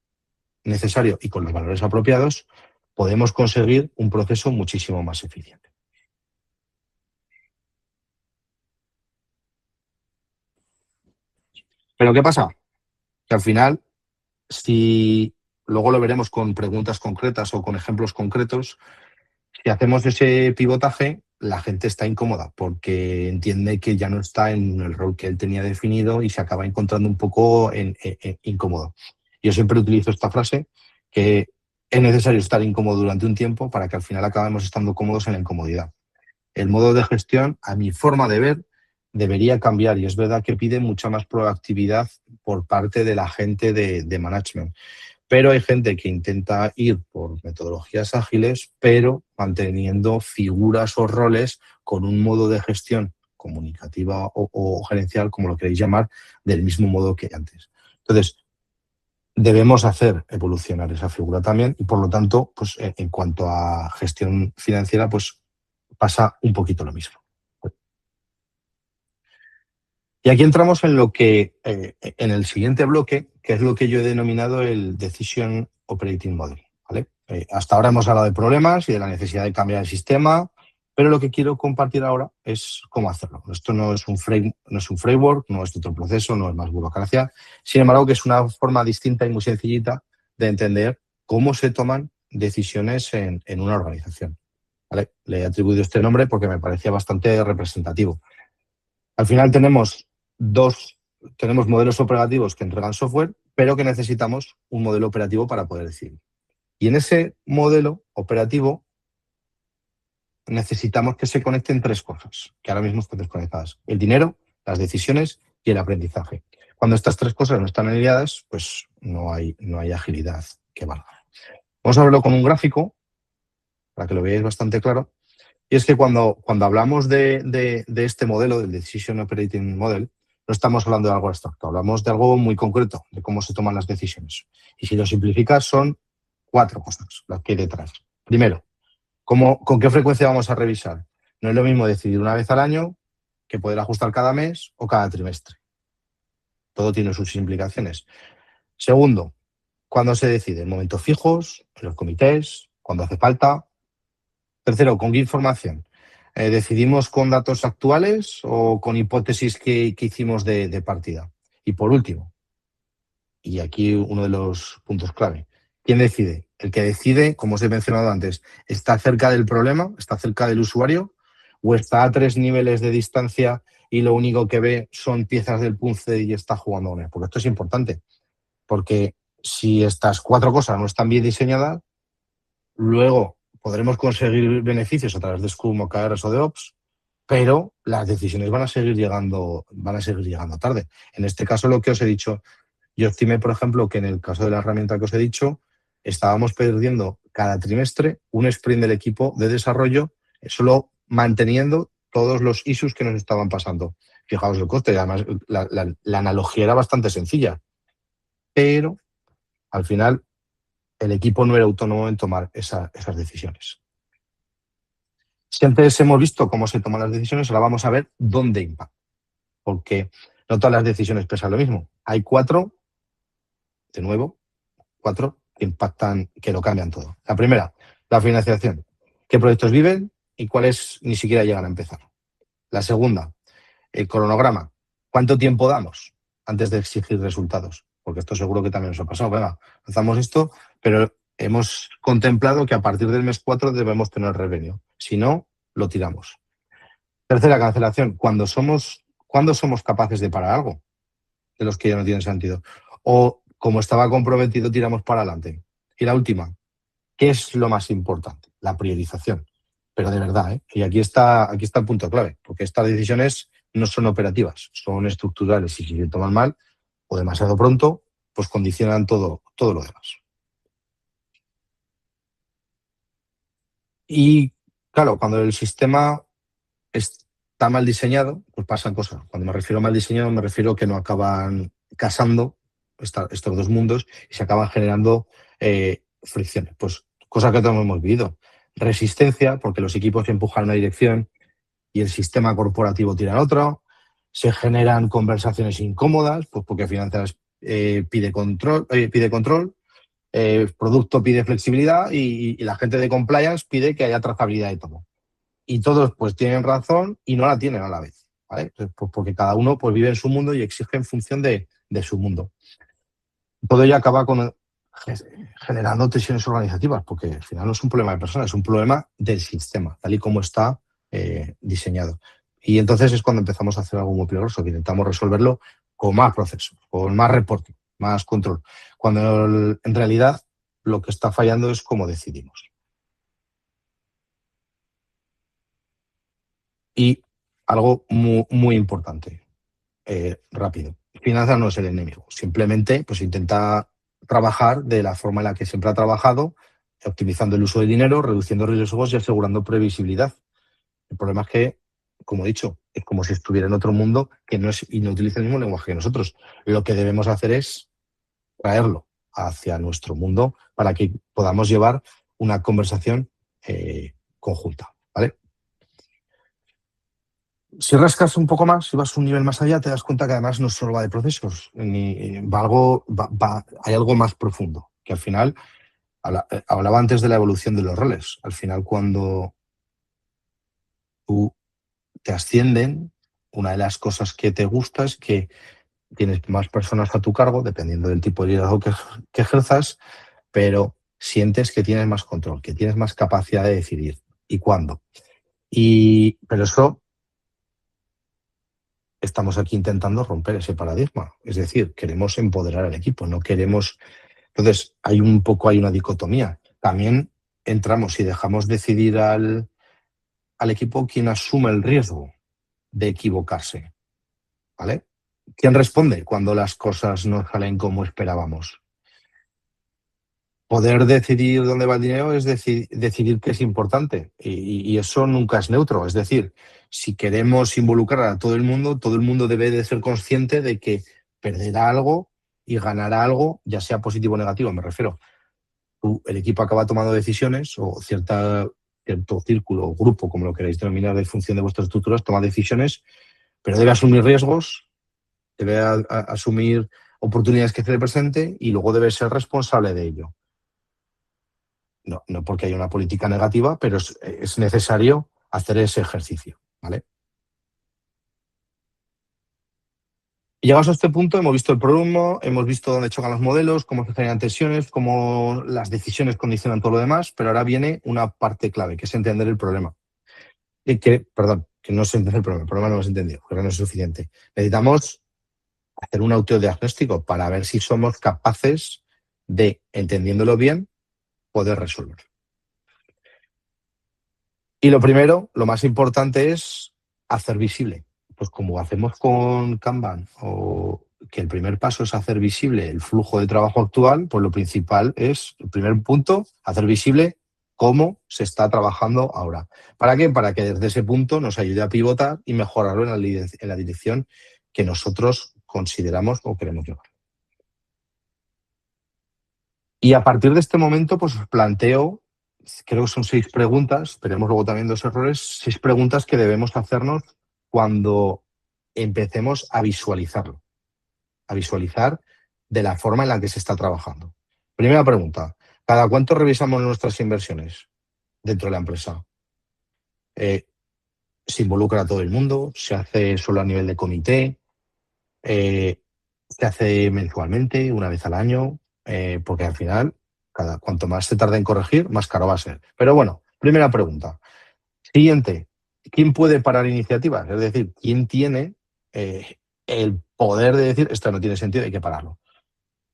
necesario y con los valores apropiados podemos conseguir un proceso muchísimo más eficiente. Pero ¿qué pasa? Que al final, si luego lo veremos con preguntas concretas o con ejemplos concretos, si hacemos ese pivotaje, la gente está incómoda porque entiende que ya no está en el rol que él tenía definido y se acaba encontrando un poco incómodo. Yo siempre utilizo esta frase, que es necesario estar incómodo durante un tiempo para que al final acabemos estando cómodos en la incomodidad. El modo de gestión, a mi forma de ver, debería cambiar y es verdad que pide mucha más proactividad por parte de la gente de management. Pero hay gente que intenta ir por metodologías ágiles, pero manteniendo figuras o roles con un modo de gestión comunicativa o gerencial, como lo queréis llamar, del mismo modo que antes. Entonces, debemos hacer evolucionar esa figura también y, por lo tanto, pues, en cuanto a gestión financiera, pues pasa un poquito lo mismo. Y aquí entramos en lo que, en el siguiente bloque, que es lo que yo he denominado el Decision Operating Model, ¿vale? Hasta ahora hemos hablado de problemas y de la necesidad de cambiar el sistema, pero lo que quiero compartir ahora es cómo hacerlo. Esto no es un framework, no es otro proceso, no es más burocracia. Sin embargo, que es una forma distinta y muy sencillita de entender cómo se toman decisiones en una organización, ¿vale? Le he atribuido este nombre porque me parecía bastante representativo. Al final tenemos modelos operativos que entregan software, pero que necesitamos un modelo operativo para poder decidir. Y en ese modelo operativo necesitamos que se conecten tres cosas, que ahora mismo están desconectadas: el dinero, las decisiones y el aprendizaje. Cuando estas tres cosas no están alineadas, pues no hay agilidad que valga. Vamos a verlo con un gráfico para que lo veáis bastante claro. Y es que cuando hablamos de este modelo, del Decision Operating Model, no estamos hablando de algo abstracto, hablamos de algo muy concreto, de cómo se toman las decisiones. Y si lo simplificas, son 4 cosas las que hay detrás. Primero, ¿con qué frecuencia vamos a revisar? No es lo mismo decidir una vez al año que poder ajustar cada mes o cada trimestre. Todo tiene sus implicaciones. Segundo, ¿cuándo se decide? En momentos fijos, en los comités, cuando hace falta. Tercero, ¿con qué información? ¿Decidimos con datos actuales o con hipótesis que hicimos de partida? Y por último, y aquí uno de los puntos clave, ¿quién decide? El que decide, como os he mencionado antes, ¿está cerca del problema? ¿Está cerca del usuario? ¿O está a 3 niveles de distancia y lo único que ve son piezas del puzzle y está jugando con él? Porque esto es importante, porque si estas 4 cosas no están bien diseñadas, luego podremos conseguir beneficios a través de Scrum, OKRs o de Ops, pero las decisiones van a seguir llegando tarde. En este caso, lo que os he dicho, yo estimé, por ejemplo, que en el caso de la herramienta que os he dicho, estábamos perdiendo cada trimestre un sprint del equipo de desarrollo, solo manteniendo todos los issues que nos estaban pasando. Fijaos el coste, además la analogía era bastante sencilla, pero al final el equipo no era autónomo en tomar esas decisiones. Si antes hemos visto cómo se toman las decisiones, ahora vamos a ver dónde impacta. Porque no todas las decisiones pesan lo mismo. Hay 4, de nuevo, 4 que impactan, que lo cambian todo. La primera, la financiación. ¿Qué proyectos viven y cuáles ni siquiera llegan a empezar? La segunda, el cronograma. ¿Cuánto tiempo damos antes de exigir resultados? Porque esto seguro que también nos ha pasado. Venga, lanzamos esto, pero hemos contemplado que a partir del mes 4 debemos tener revenue. Si no, lo tiramos. Tercera, cancelación. ¿Cuándo somos capaces de parar algo de los que ya no tienen sentido? O, como estaba comprometido, tiramos para adelante. Y la última, ¿qué es lo más importante? La priorización. Pero de verdad, ¿eh? Y aquí está el punto clave, porque estas decisiones no son operativas, son estructurales y si se toman mal o demasiado pronto, pues condicionan todo lo demás. Y claro, cuando el sistema está mal diseñado, pues pasan cosas. Cuando me refiero a mal diseñado, me refiero a que no acaban casando estos dos mundos y se acaban generando fricciones. Pues cosas que todos hemos vivido. Resistencia, porque los equipos empujan en una dirección y el sistema corporativo tira en otra. Se generan conversaciones incómodas, pues porque finanzas pide control, producto pide flexibilidad y la gente de compliance pide que haya trazabilidad de todo. Y todos pues tienen razón y no la tienen a la vez, ¿vale? Pues porque cada uno pues vive en su mundo y exige en función de su mundo. Todo ello acaba generando tensiones organizativas, porque al final no es un problema de personas, es un problema del sistema, tal y como está diseñado. Y entonces es cuando empezamos a hacer algo muy peligroso, que intentamos resolverlo con más procesos, con más reporting, más control, cuando en realidad lo que está fallando es cómo decidimos. Y algo muy, muy importante, rápido. Finanzas no es el enemigo, simplemente pues intenta trabajar de la forma en la que siempre ha trabajado, optimizando el uso del dinero, reduciendo riesgos y asegurando previsibilidad. El problema es que, como he dicho, es como si estuviera en otro mundo que no es y no utiliza el mismo lenguaje que nosotros. Lo que debemos hacer es traerlo hacia nuestro mundo para que podamos llevar una conversación conjunta, ¿vale? Si rascas un poco más, si vas un nivel más allá, te das cuenta que además no solo va de procesos, hay algo más profundo, que al final, hablaba antes de la evolución de los roles. Al final, cuando tú te ascienden, una de las cosas que te gusta es que tienes más personas a tu cargo, dependiendo del tipo de liderazgo que ejerzas, pero sientes que tienes más control, que tienes más capacidad de decidir. ¿Y cuándo? Pero eso estamos aquí intentando romper ese paradigma. Es decir, queremos empoderar al equipo, no queremos... Entonces, hay una dicotomía. También entramos y dejamos decidir al equipo quien asume el riesgo de equivocarse, ¿vale? ¿Quién responde cuando las cosas no salen como esperábamos? Poder decidir dónde va el dinero es decidir qué es importante y eso nunca es neutro. Es decir, si queremos involucrar a todo el mundo debe de ser consciente de que perderá algo y ganará algo, ya sea positivo o negativo. Me refiero, el equipo acaba tomando decisiones o cierto círculo o grupo, como lo queráis denominar, de función de vuestras estructuras, toma decisiones, pero debe asumir riesgos, debe asumir oportunidades que se le presente y luego debe ser responsable de ello. No porque haya una política negativa, pero es necesario hacer ese ejercicio, ¿vale? Y llegados a este punto, hemos visto el problema, hemos visto dónde chocan los modelos, cómo se generan tensiones, cómo las decisiones condicionan todo lo demás, pero ahora viene una parte clave, que es entender el problema. Que no se entiende el problema no es entendido, porque no es suficiente. Necesitamos hacer un autodiagnóstico para ver si somos capaces de, entendiéndolo bien, poder resolverlo. Y lo primero, lo más importante es hacer visible. Pues como hacemos con Kanban, o que el primer paso es hacer visible el flujo de trabajo actual, pues lo principal es, el primer punto, hacer visible cómo se está trabajando ahora. ¿Para qué? Para que desde ese punto nos ayude a pivotar y mejorarlo en la dirección que nosotros consideramos o queremos llevar. Y a partir de este momento, pues os planteo, creo que son 6 preguntas, veremos luego también 2 errores, 6 preguntas que debemos hacernos cuando empecemos a visualizarlo, a visualizar de la forma en la que se está trabajando. Primera pregunta, ¿cada cuánto revisamos nuestras inversiones dentro de la empresa? ¿Se involucra a todo el mundo? ¿Se hace solo a nivel de comité? ¿Se hace mensualmente, una vez al año? Porque al final, cuanto más se tarda en corregir, más caro va a ser. Pero bueno, primera pregunta. Siguiente, ¿quién puede parar iniciativas? Es decir, ¿quién tiene el poder de decir esto no tiene sentido, hay que pararlo?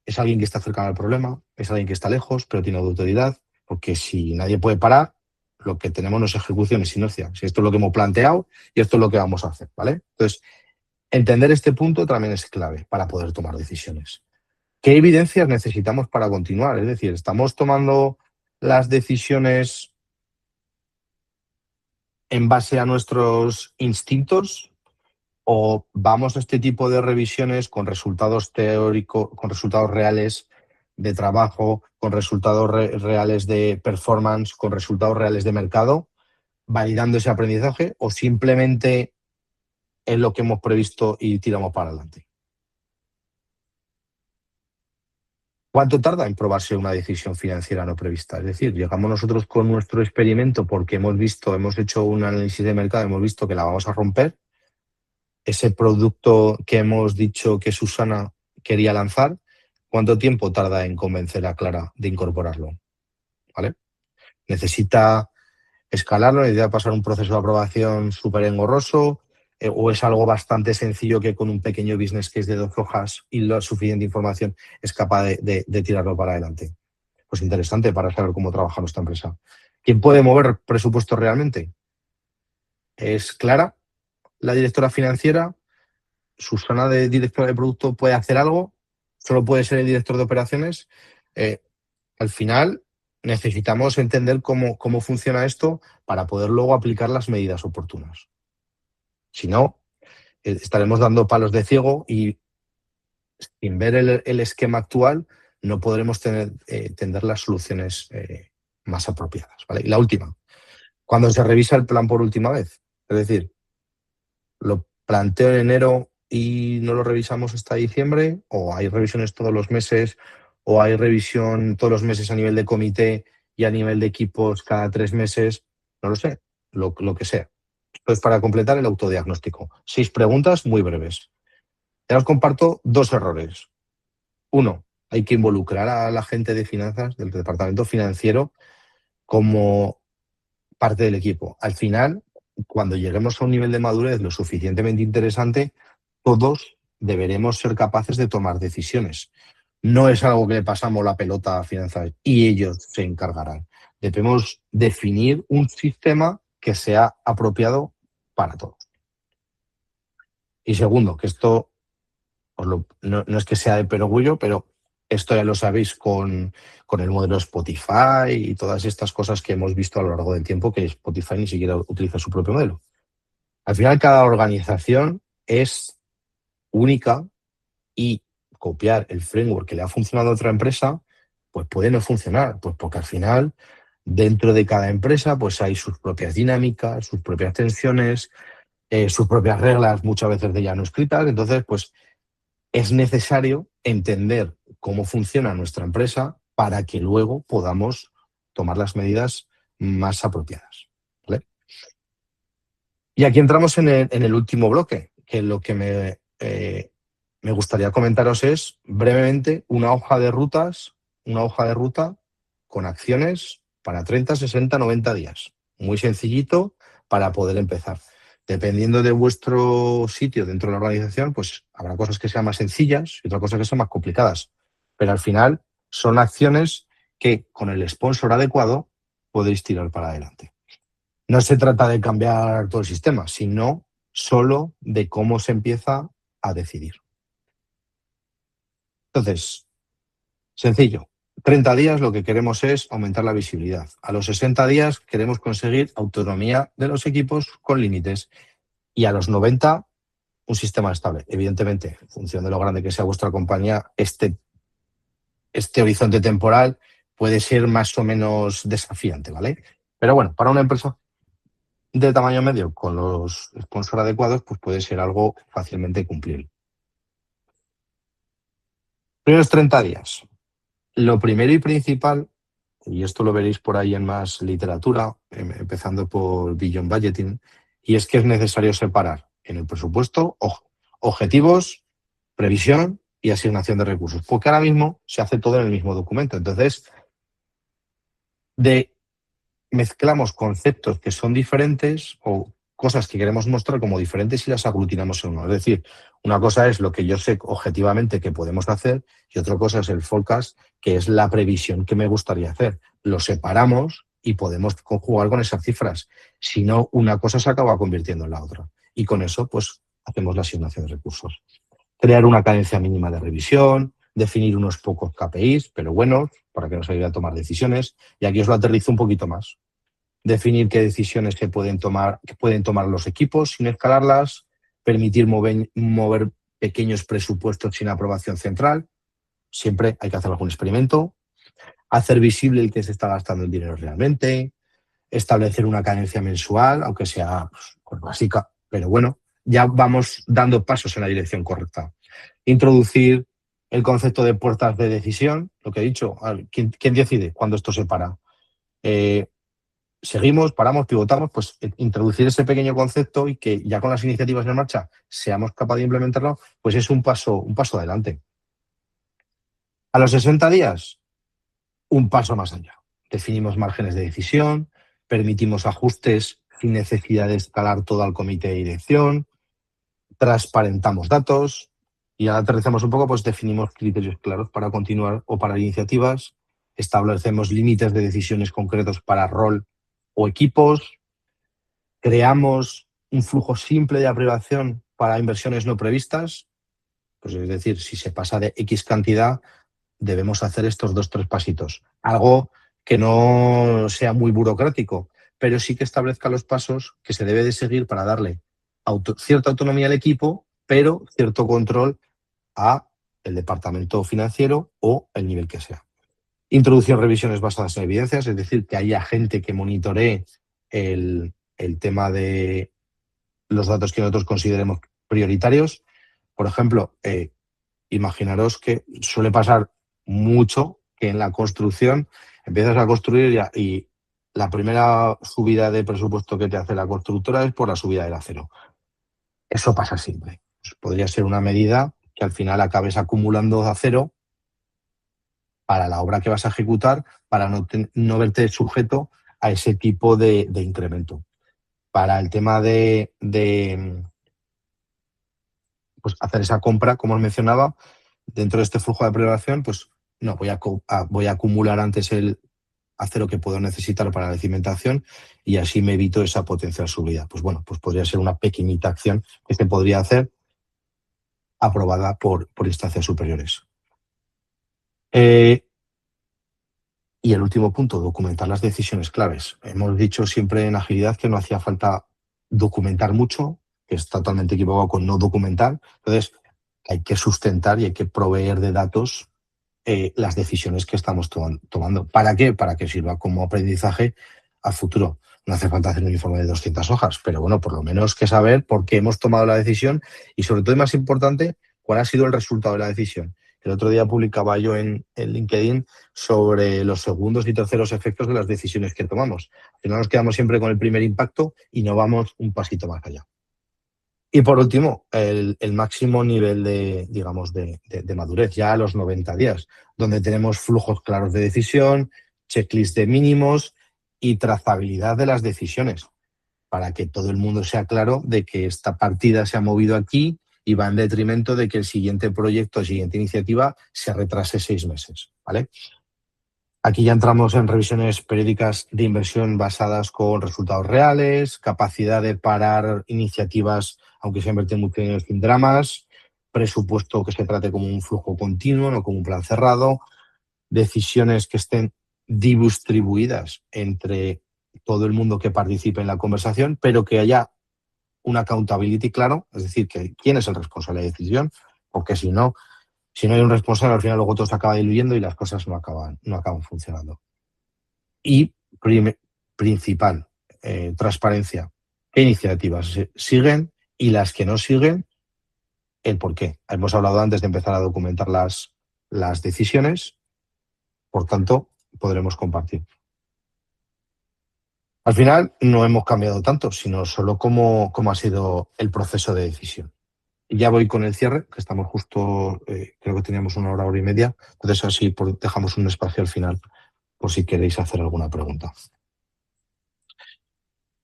¿Es alguien que está cercano al problema? ¿Es alguien que está lejos, pero tiene autoridad? Porque si nadie puede parar, lo que tenemos no es ejecución, es inercia. Si esto es lo que hemos planteado y esto es lo que vamos a hacer, ¿vale? Entonces, entender este punto también es clave para poder tomar decisiones. ¿Qué evidencias necesitamos para continuar? Es decir, ¿estamos tomando las decisiones en base a nuestros instintos o vamos a este tipo de revisiones con resultados teóricos, con resultados reales de trabajo, con resultados reales de performance, con resultados reales de mercado, validando ese aprendizaje o simplemente es lo que hemos previsto y tiramos para adelante? ¿Cuánto tarda en probarse una decisión financiera no prevista? Es decir, llegamos nosotros con nuestro experimento porque hemos hecho un análisis de mercado, hemos visto que la vamos a romper. Ese producto que hemos dicho que Susana quería lanzar, ¿cuánto tiempo tarda en convencer a Clara de incorporarlo? ¿Vale? ¿Necesita escalarlo? ¿Necesita pasar un proceso de aprobación súper engorroso? ¿O es algo bastante sencillo que con un pequeño business case de 2 hojas y la suficiente información es capaz de tirarlo para adelante? Pues interesante para saber cómo trabaja nuestra empresa. ¿Quién puede mover presupuesto realmente? ¿Es Clara, la directora financiera? ¿Susana, de directora de producto, puede hacer algo? ¿Solo puede ser el director de operaciones? Al final necesitamos entender cómo funciona esto para poder luego aplicar las medidas oportunas. Si no, estaremos dando palos de ciego y sin ver el esquema actual no podremos tender las soluciones más apropiadas, ¿vale? Y la última, cuando se revisa el plan por última vez, es decir, lo planteo en enero y no lo revisamos hasta diciembre, o hay revisiones todos los meses, o hay revisión todos los meses a nivel de comité y a nivel de equipos cada 3 meses, no lo sé, lo que sea. Esto es para completar el autodiagnóstico. 6 preguntas muy breves. Ya os comparto 2 errores. 1, hay que involucrar a la gente de finanzas, del departamento financiero, como parte del equipo. Al final, cuando lleguemos a un nivel de madurez lo suficientemente interesante, todos deberemos ser capaces de tomar decisiones. No es algo que le pasamos la pelota a finanzas y ellos se encargarán. Debemos definir un sistema que sea apropiado para todos. Y segundo, que esto no es que sea de perogrullo, pero esto ya lo sabéis con el modelo Spotify y todas estas cosas que hemos visto a lo largo del tiempo, que Spotify ni siquiera utiliza su propio modelo. Al final, cada organización es única y copiar el framework que le ha funcionado a otra empresa, pues puede no funcionar, pues porque al final, dentro de cada empresa, pues hay sus propias dinámicas, sus propias tensiones, sus propias reglas, muchas veces de ya no escritas. Entonces, pues es necesario entender cómo funciona nuestra empresa para que luego podamos tomar las medidas más apropiadas, ¿vale? Y aquí entramos en el último bloque, que lo que me gustaría comentaros es brevemente una hoja de ruta con acciones para 30, 60, 90 días. Muy sencillito para poder empezar. Dependiendo de vuestro sitio dentro de la organización, pues habrá cosas que sean más sencillas y otras cosas que sean más complicadas. Pero al final son acciones que con el sponsor adecuado podéis tirar para adelante. No se trata de cambiar todo el sistema, sino solo de cómo se empieza a decidir. Entonces, sencillo. 30 días lo que queremos es aumentar la visibilidad. A los 60 días queremos conseguir autonomía de los equipos con límites. Y a los 90, un sistema estable. Evidentemente, en función de lo grande que sea vuestra compañía, este horizonte temporal puede ser más o menos desafiante, ¿vale? Pero bueno, para una empresa de tamaño medio con los sponsors adecuados, pues puede ser algo fácilmente cumplible. Primeros 30 días. Lo primero y principal, y esto lo veréis por ahí en más literatura, empezando por Beyond Budgeting, y es que es necesario separar en el presupuesto objetivos, previsión y asignación de recursos, porque ahora mismo se hace todo en el mismo documento. Entonces, mezclamos conceptos que son diferentes o cosas que queremos mostrar como diferentes y las aglutinamos en uno. Es decir, una cosa es lo que yo sé objetivamente que podemos hacer y otra cosa es el forecast, que es la previsión que me gustaría hacer. Lo separamos y podemos conjugar con esas cifras. Si no, una cosa se acaba convirtiendo en la otra. Y con eso, pues, hacemos la asignación de recursos. Crear una cadencia mínima de revisión, definir unos pocos KPIs, pero buenos, para que nos ayude a tomar decisiones. Y aquí os lo aterrizo un poquito más. definir qué decisiones que pueden tomar los equipos sin escalarlas, permitir mover pequeños presupuestos sin aprobación central, siempre hay que hacer algún experimento, hacer visible el que se está gastando el dinero realmente, establecer una cadencia mensual, aunque sea pues, básica, pero bueno, ya vamos dando pasos en la dirección correcta. Introducir el concepto de puertas de decisión, lo que he dicho, ¿quién decide cuando esto se para? Seguimos, paramos, pivotamos, pues introducir ese pequeño concepto y que ya con las iniciativas en marcha seamos capaces de implementarlo, pues es un paso adelante. A los 60 días, un paso más allá. Definimos márgenes de decisión, permitimos ajustes sin necesidad de escalar todo al comité de dirección, transparentamos datos y ahora aterrizamos un poco, pues definimos criterios claros para continuar o para iniciativas, establecemos límites de decisiones concretos para rol o equipos, creamos un flujo simple de aprobación para inversiones no previstas, pues es decir, si se pasa de X cantidad, debemos hacer estos 2 o 3 pasitos. Algo que no sea muy burocrático, pero sí que establezca los pasos que se debe de seguir para darle cierta autonomía al equipo, pero cierto control a el departamento financiero o el nivel que sea. Introducir revisiones basadas en evidencias, es decir, que haya gente que monitoree el tema de los datos que nosotros consideremos prioritarios. Por ejemplo, imaginaros que suele pasar mucho que en la construcción empiezas a construir y la primera subida de presupuesto que te hace la constructora es por la subida del acero. Eso pasa siempre. Pues podría ser una medida que al final acabes acumulando acero para la obra que vas a ejecutar, para no verte sujeto a ese tipo de incremento. Para el tema de pues hacer esa compra, como os mencionaba, dentro de este flujo de aprobación, pues no, voy a acumular antes el acero que puedo necesitar para la cimentación y así me evito esa potencial subida. Pues bueno, pues podría ser una pequeñita acción que se podría hacer aprobada por instancias superiores. Y el último punto, documentar las decisiones claves. Hemos dicho siempre en agilidad que no hacía falta documentar mucho, que es totalmente equivocado con no documentar. Entonces, hay que sustentar y hay que proveer de datos las decisiones que estamos tomando. ¿Para qué? Para que sirva como aprendizaje a futuro. No hace falta hacer un informe de 200 hojas, pero bueno, por lo menos que saber por qué hemos tomado la decisión y sobre todo y más importante, cuál ha sido el resultado de la decisión. El otro día publicaba yo en LinkedIn sobre los segundos y terceros efectos de las decisiones que tomamos. Al final nos quedamos siempre con el primer impacto y no vamos un pasito más allá. Y por último, el máximo nivel de madurez, ya a los 90 días, donde tenemos flujos claros de decisión, checklist de mínimos y trazabilidad de las decisiones, para que todo el mundo sea claro de que esta partida se ha movido aquí y va en detrimento de que el siguiente proyecto, la siguiente iniciativa se retrase 6 meses, ¿vale? Aquí ya entramos en revisiones periódicas de inversión basadas con resultados reales, capacidad de parar iniciativas, aunque se invierten mucho dinero sin dramas, presupuesto que se trate como un flujo continuo, no como un plan cerrado, decisiones que estén distribuidas entre todo el mundo que participe en la conversación, pero que haya una accountability claro, es decir, que quién es el responsable de la decisión, porque si no hay un responsable, al final luego todo se acaba diluyendo y las cosas no acaban funcionando. Y principal, transparencia. ¿Qué iniciativas siguen y las que no siguen? El por qué. Hemos hablado antes de empezar a documentar las decisiones, por tanto, podremos compartir. Al final no hemos cambiado tanto, sino solo cómo ha sido el proceso de decisión. Y ya voy con el cierre, que estamos justo, creo que teníamos 1 hora y media, entonces así dejamos un espacio al final por si queréis hacer alguna pregunta.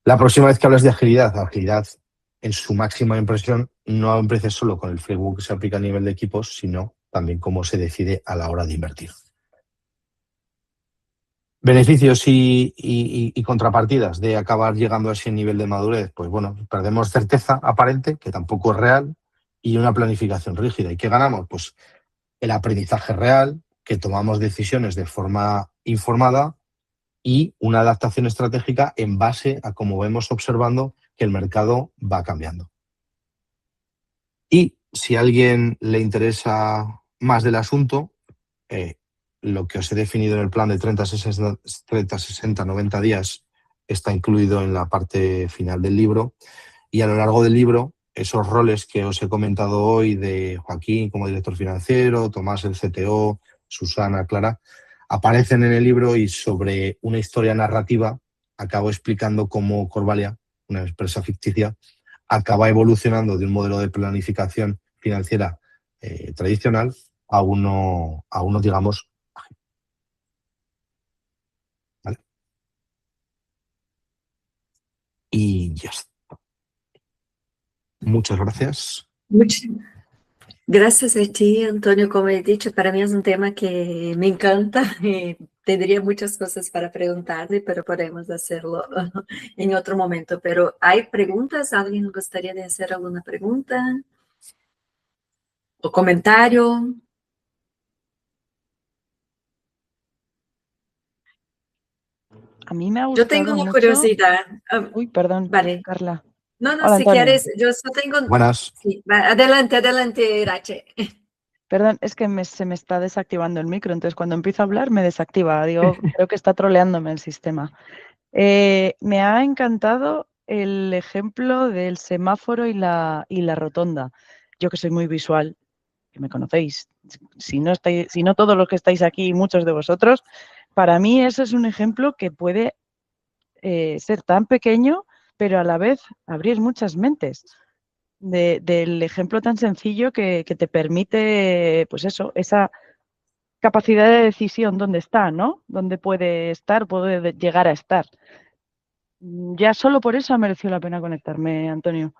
La próxima vez que hables de agilidad en su máxima impresión, no empieces solo con el framework que se aplica a nivel de equipos, sino también cómo se decide a la hora de invertir. Beneficios y contrapartidas de acabar llegando a ese nivel de madurez, pues bueno, perdemos certeza aparente, que tampoco es real, y una planificación rígida. ¿Y qué ganamos? Pues el aprendizaje real, que tomamos decisiones de forma informada, y una adaptación estratégica en base a cómo vemos observando que el mercado va cambiando. Y si a alguien le interesa más del asunto, lo que os he definido en el plan de 30, 60, 90 días está incluido en la parte final del libro, y a lo largo del libro esos roles que os he comentado hoy de Joaquín como director financiero, Tomás el CTO, Susana, Clara, aparecen en el libro, y sobre una historia narrativa acabo explicando cómo Corvalia, una empresa ficticia, acaba evolucionando de un modelo de planificación financiera tradicional a uno, digamos, ágil. ¿Vale? Y ya está. Muchas gracias. Muchas gracias a ti, Antonio. Como he dicho, para mí es un tema que me encanta y tendría muchas cosas para preguntarle, pero podemos hacerlo en otro momento. Pero ¿hay preguntas? ¿Alguien gustaría de hacer alguna pregunta o comentario? A mí me ha Yo tengo gustado una mucho. curiosidad. Uy, perdón, Vale. Carla. No, Hola, si Antonio. quieres, yo solo tengo... Buenas. Sí, adelante, Irache. Perdón, es que se me está desactivando el micro, entonces cuando empiezo a hablar me desactiva. Digo, creo que está troleándome el sistema. Me ha encantado el ejemplo del semáforo y la rotonda. Yo que soy muy visual, que me conocéis, si no todos los que estáis aquí, muchos de vosotros, para mí eso es un ejemplo que puede ser tan pequeño, pero a la vez abrir muchas mentes. Del ejemplo tan sencillo que te permite, pues eso, esa capacidad de decisión, ¿dónde está, no? ¿Dónde puede estar, puede llegar a estar? Ya solo por eso ha merecido la pena conectarme, Antonio.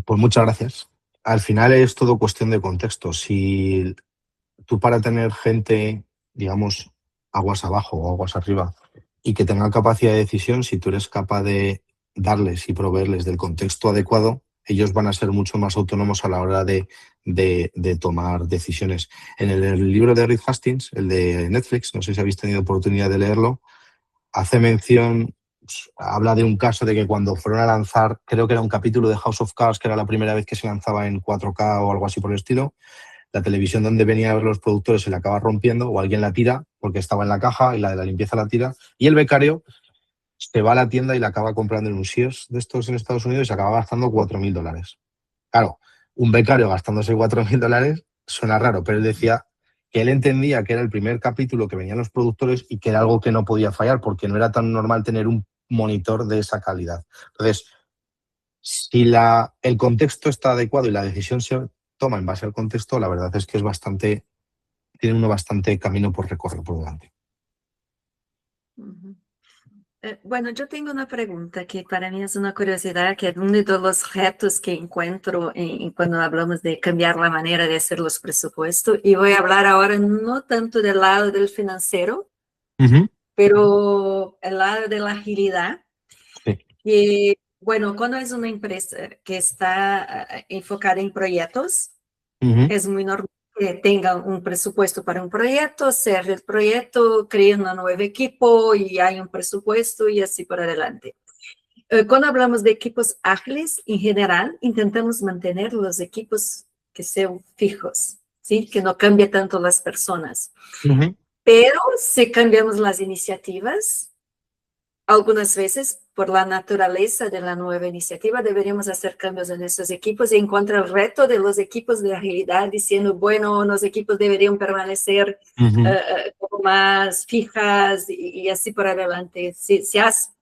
Pues muchas gracias. Al final es todo cuestión de contexto. Si tú, para tener gente, digamos, aguas abajo o aguas arriba, y que tengan capacidad de decisión, si tú eres capaz de darles y proveerles del contexto adecuado, ellos van a ser mucho más autónomos a la hora de tomar decisiones. En el libro de Reed Hastings, el de Netflix, no sé si habéis tenido oportunidad de leerlo, hace mención, habla de un caso de que cuando fueron a lanzar, creo que era un capítulo de House of Cards, que era la primera vez que se lanzaba en 4K o algo así por el estilo, la televisión donde venían a ver los productores se la acaba rompiendo, o alguien la tira porque estaba en la caja y la de la limpieza la tira, y el becario se va a la tienda y la acaba comprando en un Sears de estos en Estados Unidos y se acaba gastando $4.000. Claro, un becario gastándose $4.000 suena raro, pero él decía que él entendía que era el primer capítulo que venían los productores y que era algo que no podía fallar, porque no era tan normal tener un monitor de esa calidad. Entonces, si el contexto está adecuado y la decisión se toma en base al contexto, la verdad es que tiene uno bastante camino por recorrer por delante. Bueno, yo tengo una pregunta que para mí es una curiosidad, que es uno de los retos que encuentro cuando hablamos de cambiar la manera de hacer los presupuestos. Y voy a hablar ahora no tanto del lado del financiero, pero el lado de la agilidad. Sí. Y bueno, cuando es una empresa que está enfocada en proyectos, es muy normal que tenga un presupuesto para un proyecto, cierre el proyecto, cree un nuevo equipo y hay un presupuesto y así por adelante. Cuando hablamos de equipos ágiles, en general, intentamos mantener los equipos que sean fijos, ¿sí? Que no cambie tanto las personas. Pero si cambiamos las iniciativas, algunas veces, por la naturaleza de la nueva iniciativa, deberíamos hacer cambios en esos equipos y encontrar el reto de los equipos de agilidad diciendo, bueno, los equipos deberían permanecer como más fijas y así por adelante. Si has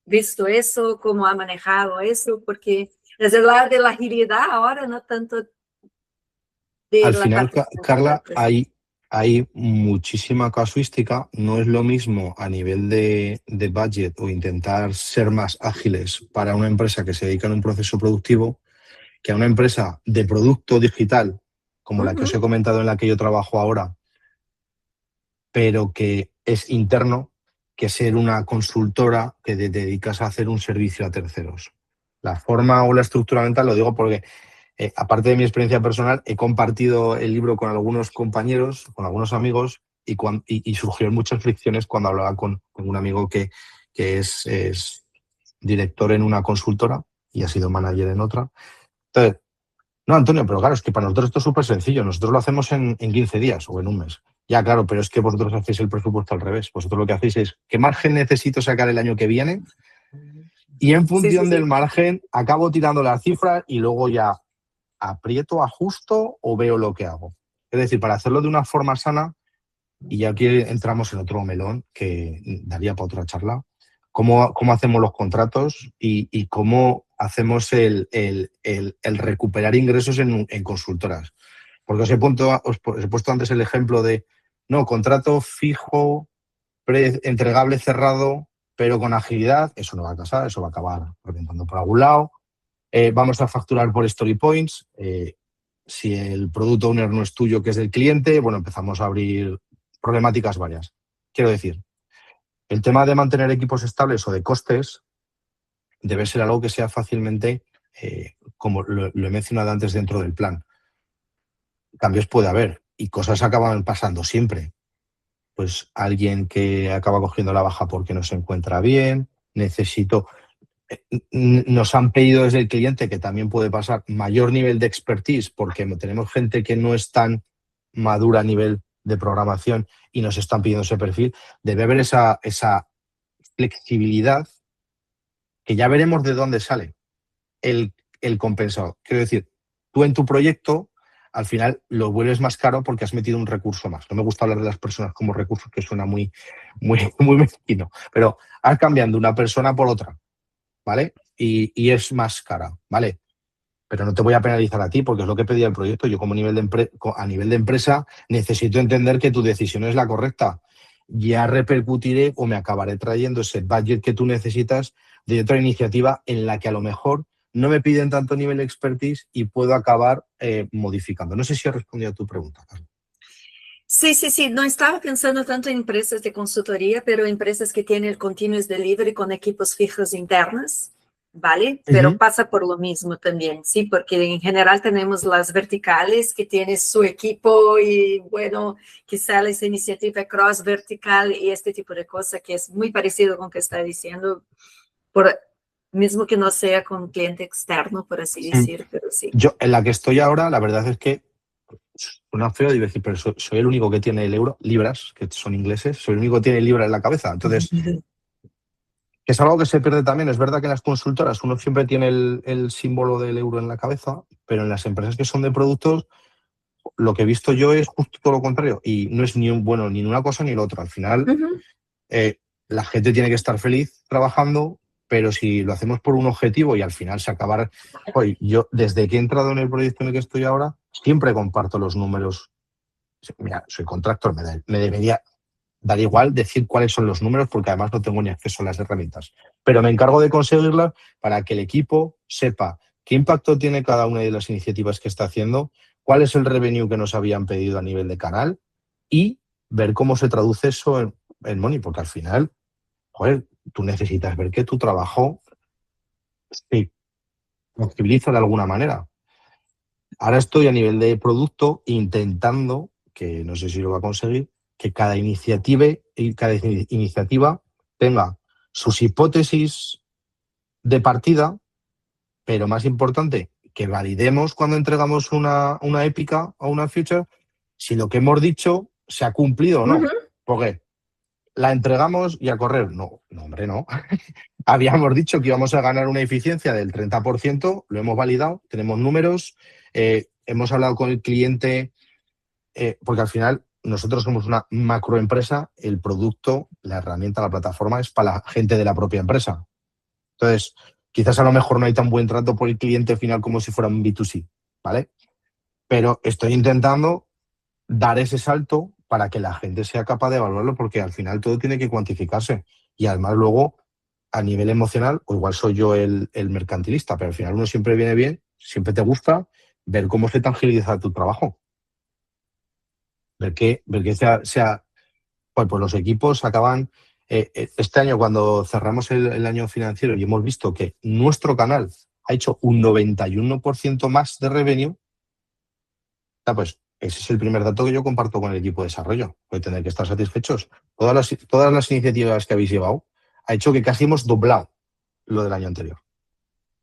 visto eso, cómo ha manejado eso, porque es el lado de la agilidad ahora, no tanto de Al la final, parte Carla, hay muchísima casuística. No es lo mismo a nivel de budget o intentar ser más ágiles para una empresa que se dedica a un proceso productivo que a una empresa de producto digital como la que os he comentado, en la que yo trabajo ahora, pero que es interno, que ser una consultora que te dedicas a hacer un servicio a terceros. La forma o la estructura mental, lo digo porque aparte de mi experiencia personal, he compartido el libro con algunos compañeros, con algunos amigos, y surgieron muchas fricciones cuando hablaba con Tengo un amigo que es director en una consultora y ha sido manager en otra. Entonces, no, Antonio, pero claro, es que para nosotros esto es súper sencillo. Nosotros lo hacemos en 15 días o en un mes. Ya, claro, pero es que vosotros hacéis el presupuesto al revés. Vosotros lo que hacéis es, ¿qué margen necesito sacar el año que viene? Y en función del margen, acabo tirando las cifras y luego ya aprieto, ajusto o veo lo que hago. Es decir, para hacerlo de una forma sana, y ya aquí entramos en otro melón que daría para otra charla, cómo hacemos los contratos y cómo hacemos el recuperar ingresos en consultoras. Porque os he puesto antes el ejemplo de, no, contrato fijo, entregable cerrado, pero con agilidad, eso no va a pasar, eso va a acabar reventando por algún lado. Vamos a facturar por story points. Si el product owner no es tuyo, que es del cliente, bueno, empezamos a abrir problemáticas varias. Quiero decir, el tema de mantener equipos estables o de costes debe ser algo que sea fácilmente, como lo he mencionado antes, dentro del plan. Cambios puede haber y cosas acaban pasando siempre. Pues alguien que acaba cogiendo la baja porque no se encuentra bien, nos han pedido desde el cliente, que también puede pasar, mayor nivel de expertise porque tenemos gente que no es tan madura a nivel de programación y nos están pidiendo ese perfil. Debe haber esa flexibilidad que ya veremos de dónde sale el compensado. Quiero decir, tú en tu proyecto al final lo vuelves más caro porque has metido un recurso más. No me gusta hablar de las personas como recursos, que suena muy mezquino, pero has cambiando una persona por otra, ¿vale? Y es más cara, ¿vale? Pero no te voy a penalizar a ti porque es lo que pedía el proyecto. Yo como a nivel de empresa necesito entender que tu decisión es la correcta. Ya repercutiré o me acabaré trayendo ese budget que tú necesitas de otra iniciativa en la que a lo mejor no me piden tanto nivel de expertise y puedo acabar modificando. No sé si he respondido a tu pregunta, Carlos. Sí. No estaba pensando tanto en empresas de consultoría, pero empresas que tienen el continuous delivery con equipos fijos internos, ¿vale? Pero pasa por lo mismo también, ¿sí? Porque en general tenemos las verticales que tienen su equipo y, bueno, que sale esa iniciativa cross vertical y este tipo de cosas que es muy parecido con lo que está diciendo, mismo que no sea con un cliente externo, por así decir, pero sí. Yo, en la que estoy ahora, la verdad es que suena feo decir, pero soy el único que tiene el euro, libras, que son ingleses, soy el único que tiene libras en la cabeza. Entonces, que es algo que se pierde también. Es verdad que en las consultoras uno siempre tiene el símbolo del euro en la cabeza, pero en las empresas que son de productos, lo que he visto yo es justo todo lo contrario. Y no es ni una cosa ni la otra. Al final, la gente tiene que estar feliz trabajando, pero si lo hacemos por un objetivo y al final se acabará... Oye, yo desde que he entrado en el proyecto en el que estoy ahora, siempre comparto los números. Mira, soy contractor, me debería dar igual decir cuáles son los números porque además no tengo ni acceso a las herramientas. Pero me encargo de conseguirlas para que el equipo sepa qué impacto tiene cada una de las iniciativas que está haciendo, cuál es el revenue que nos habían pedido a nivel de canal y ver cómo se traduce eso en money, porque al final, joder, tú necesitas ver que tu trabajo se flexibiliza de alguna manera. Ahora estoy a nivel de producto intentando, que no sé si lo va a conseguir, que cada iniciativa tenga sus hipótesis de partida, pero más importante, que validemos cuando entregamos una épica o una feature si lo que hemos dicho se ha cumplido o no. Porque la entregamos y a correr. No, hombre, no. Habíamos dicho que íbamos a ganar una eficiencia del 30%, lo hemos validado, tenemos números, hemos hablado con el cliente, porque al final nosotros somos una macroempresa, el producto, la herramienta, la plataforma es para la gente de la propia empresa. Entonces, quizás a lo mejor no hay tan buen trato por el cliente final como si fuera un B2C, ¿vale? Pero estoy intentando dar ese salto para que la gente sea capaz de evaluarlo, porque al final todo tiene que cuantificarse. Y además luego, a nivel emocional, o igual soy yo el mercantilista, pero al final uno siempre viene bien, siempre te gusta ver cómo se tangibiliza tu trabajo. Ver que pues los equipos acaban... este año, cuando cerramos el año financiero y hemos visto que nuestro canal ha hecho un 91% más de revenue, pues Ese es el primer dato que yo comparto con el equipo de desarrollo. Voy a tener que estar satisfechos. Todas las iniciativas que habéis llevado ha hecho que casi hemos doblado lo del año anterior.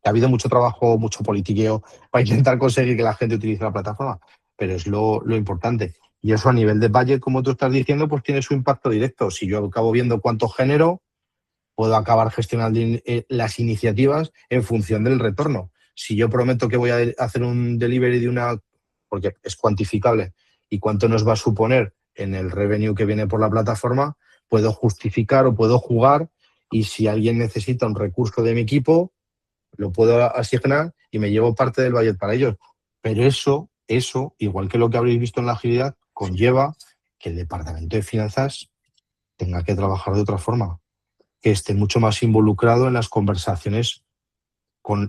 Ha habido mucho trabajo, mucho politiqueo para intentar conseguir que la gente utilice la plataforma, pero es lo importante. Y eso a nivel de budget, como tú estás diciendo, pues tiene su impacto directo. Si yo acabo viendo cuánto genero, puedo acabar gestionando las iniciativas en función del retorno. Si yo prometo que voy a hacer un delivery de una, porque es cuantificable, y cuánto nos va a suponer en el revenue que viene por la plataforma, puedo justificar o puedo jugar, y si alguien necesita un recurso de mi equipo, lo puedo asignar y me llevo parte del budget para ellos. Pero eso, igual que lo que habréis visto en la agilidad, conlleva que el departamento de finanzas tenga que trabajar de otra forma, que esté mucho más involucrado en las conversaciones,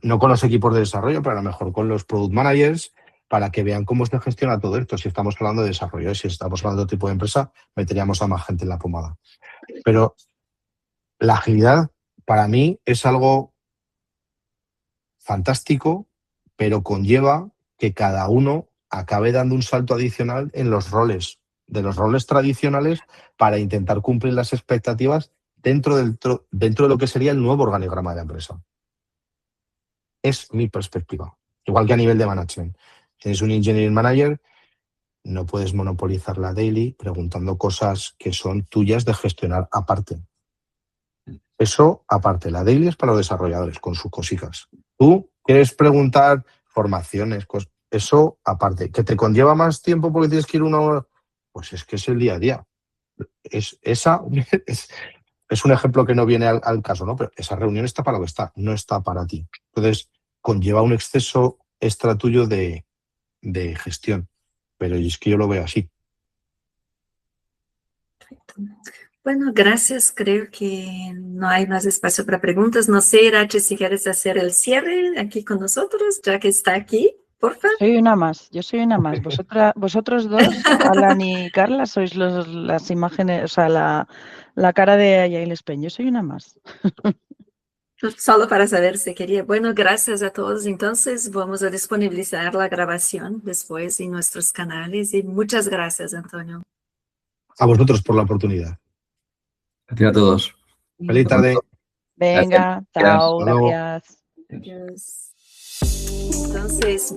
no con los equipos de desarrollo, pero a lo mejor con los product managers, para que vean cómo se gestiona todo esto. Si estamos hablando de desarrollo, si estamos hablando de otro tipo de empresa, meteríamos a más gente en la pomada. Pero la agilidad, para mí, es algo fantástico, pero conlleva que cada uno acabe dando un salto adicional en los roles, de los roles tradicionales, para intentar cumplir las expectativas dentro de lo que sería el nuevo organigrama de la empresa. Es mi perspectiva. Igual que a nivel de management. Tienes un engineering manager, no puedes monopolizar la daily preguntando cosas que son tuyas de gestionar aparte. Eso aparte. La daily es para los desarrolladores, con sus cositas. Tú quieres preguntar formaciones, eso aparte. ¿Que te conlleva más tiempo porque tienes que ir una hora? Pues es que es el día a día. Es un ejemplo que no viene al caso, ¿no? Pero esa reunión está para lo que está, no está para ti. Entonces, conlleva un exceso extra tuyo de gestión. Pero es que yo lo veo así. Bueno, gracias. Creo que no hay más espacio para preguntas. No sé, Irache, si quieres hacer el cierre aquí con nosotros, ya que está aquí, porfa. Soy una más, yo soy una más. Vosotros dos, Alan y Carla, sois las imágenes, o sea, la cara de Agile Spain. Yo soy una más. Solo para saber si quería. Bueno, gracias a todos. Entonces, vamos a disponibilizar la grabación después en nuestros canales. Y muchas gracias, Antonio. A vosotros por la oportunidad. Gracias a todos. Feliz tarde. Venga, chao, Hasta luego. gracias. Adiós. Entonces...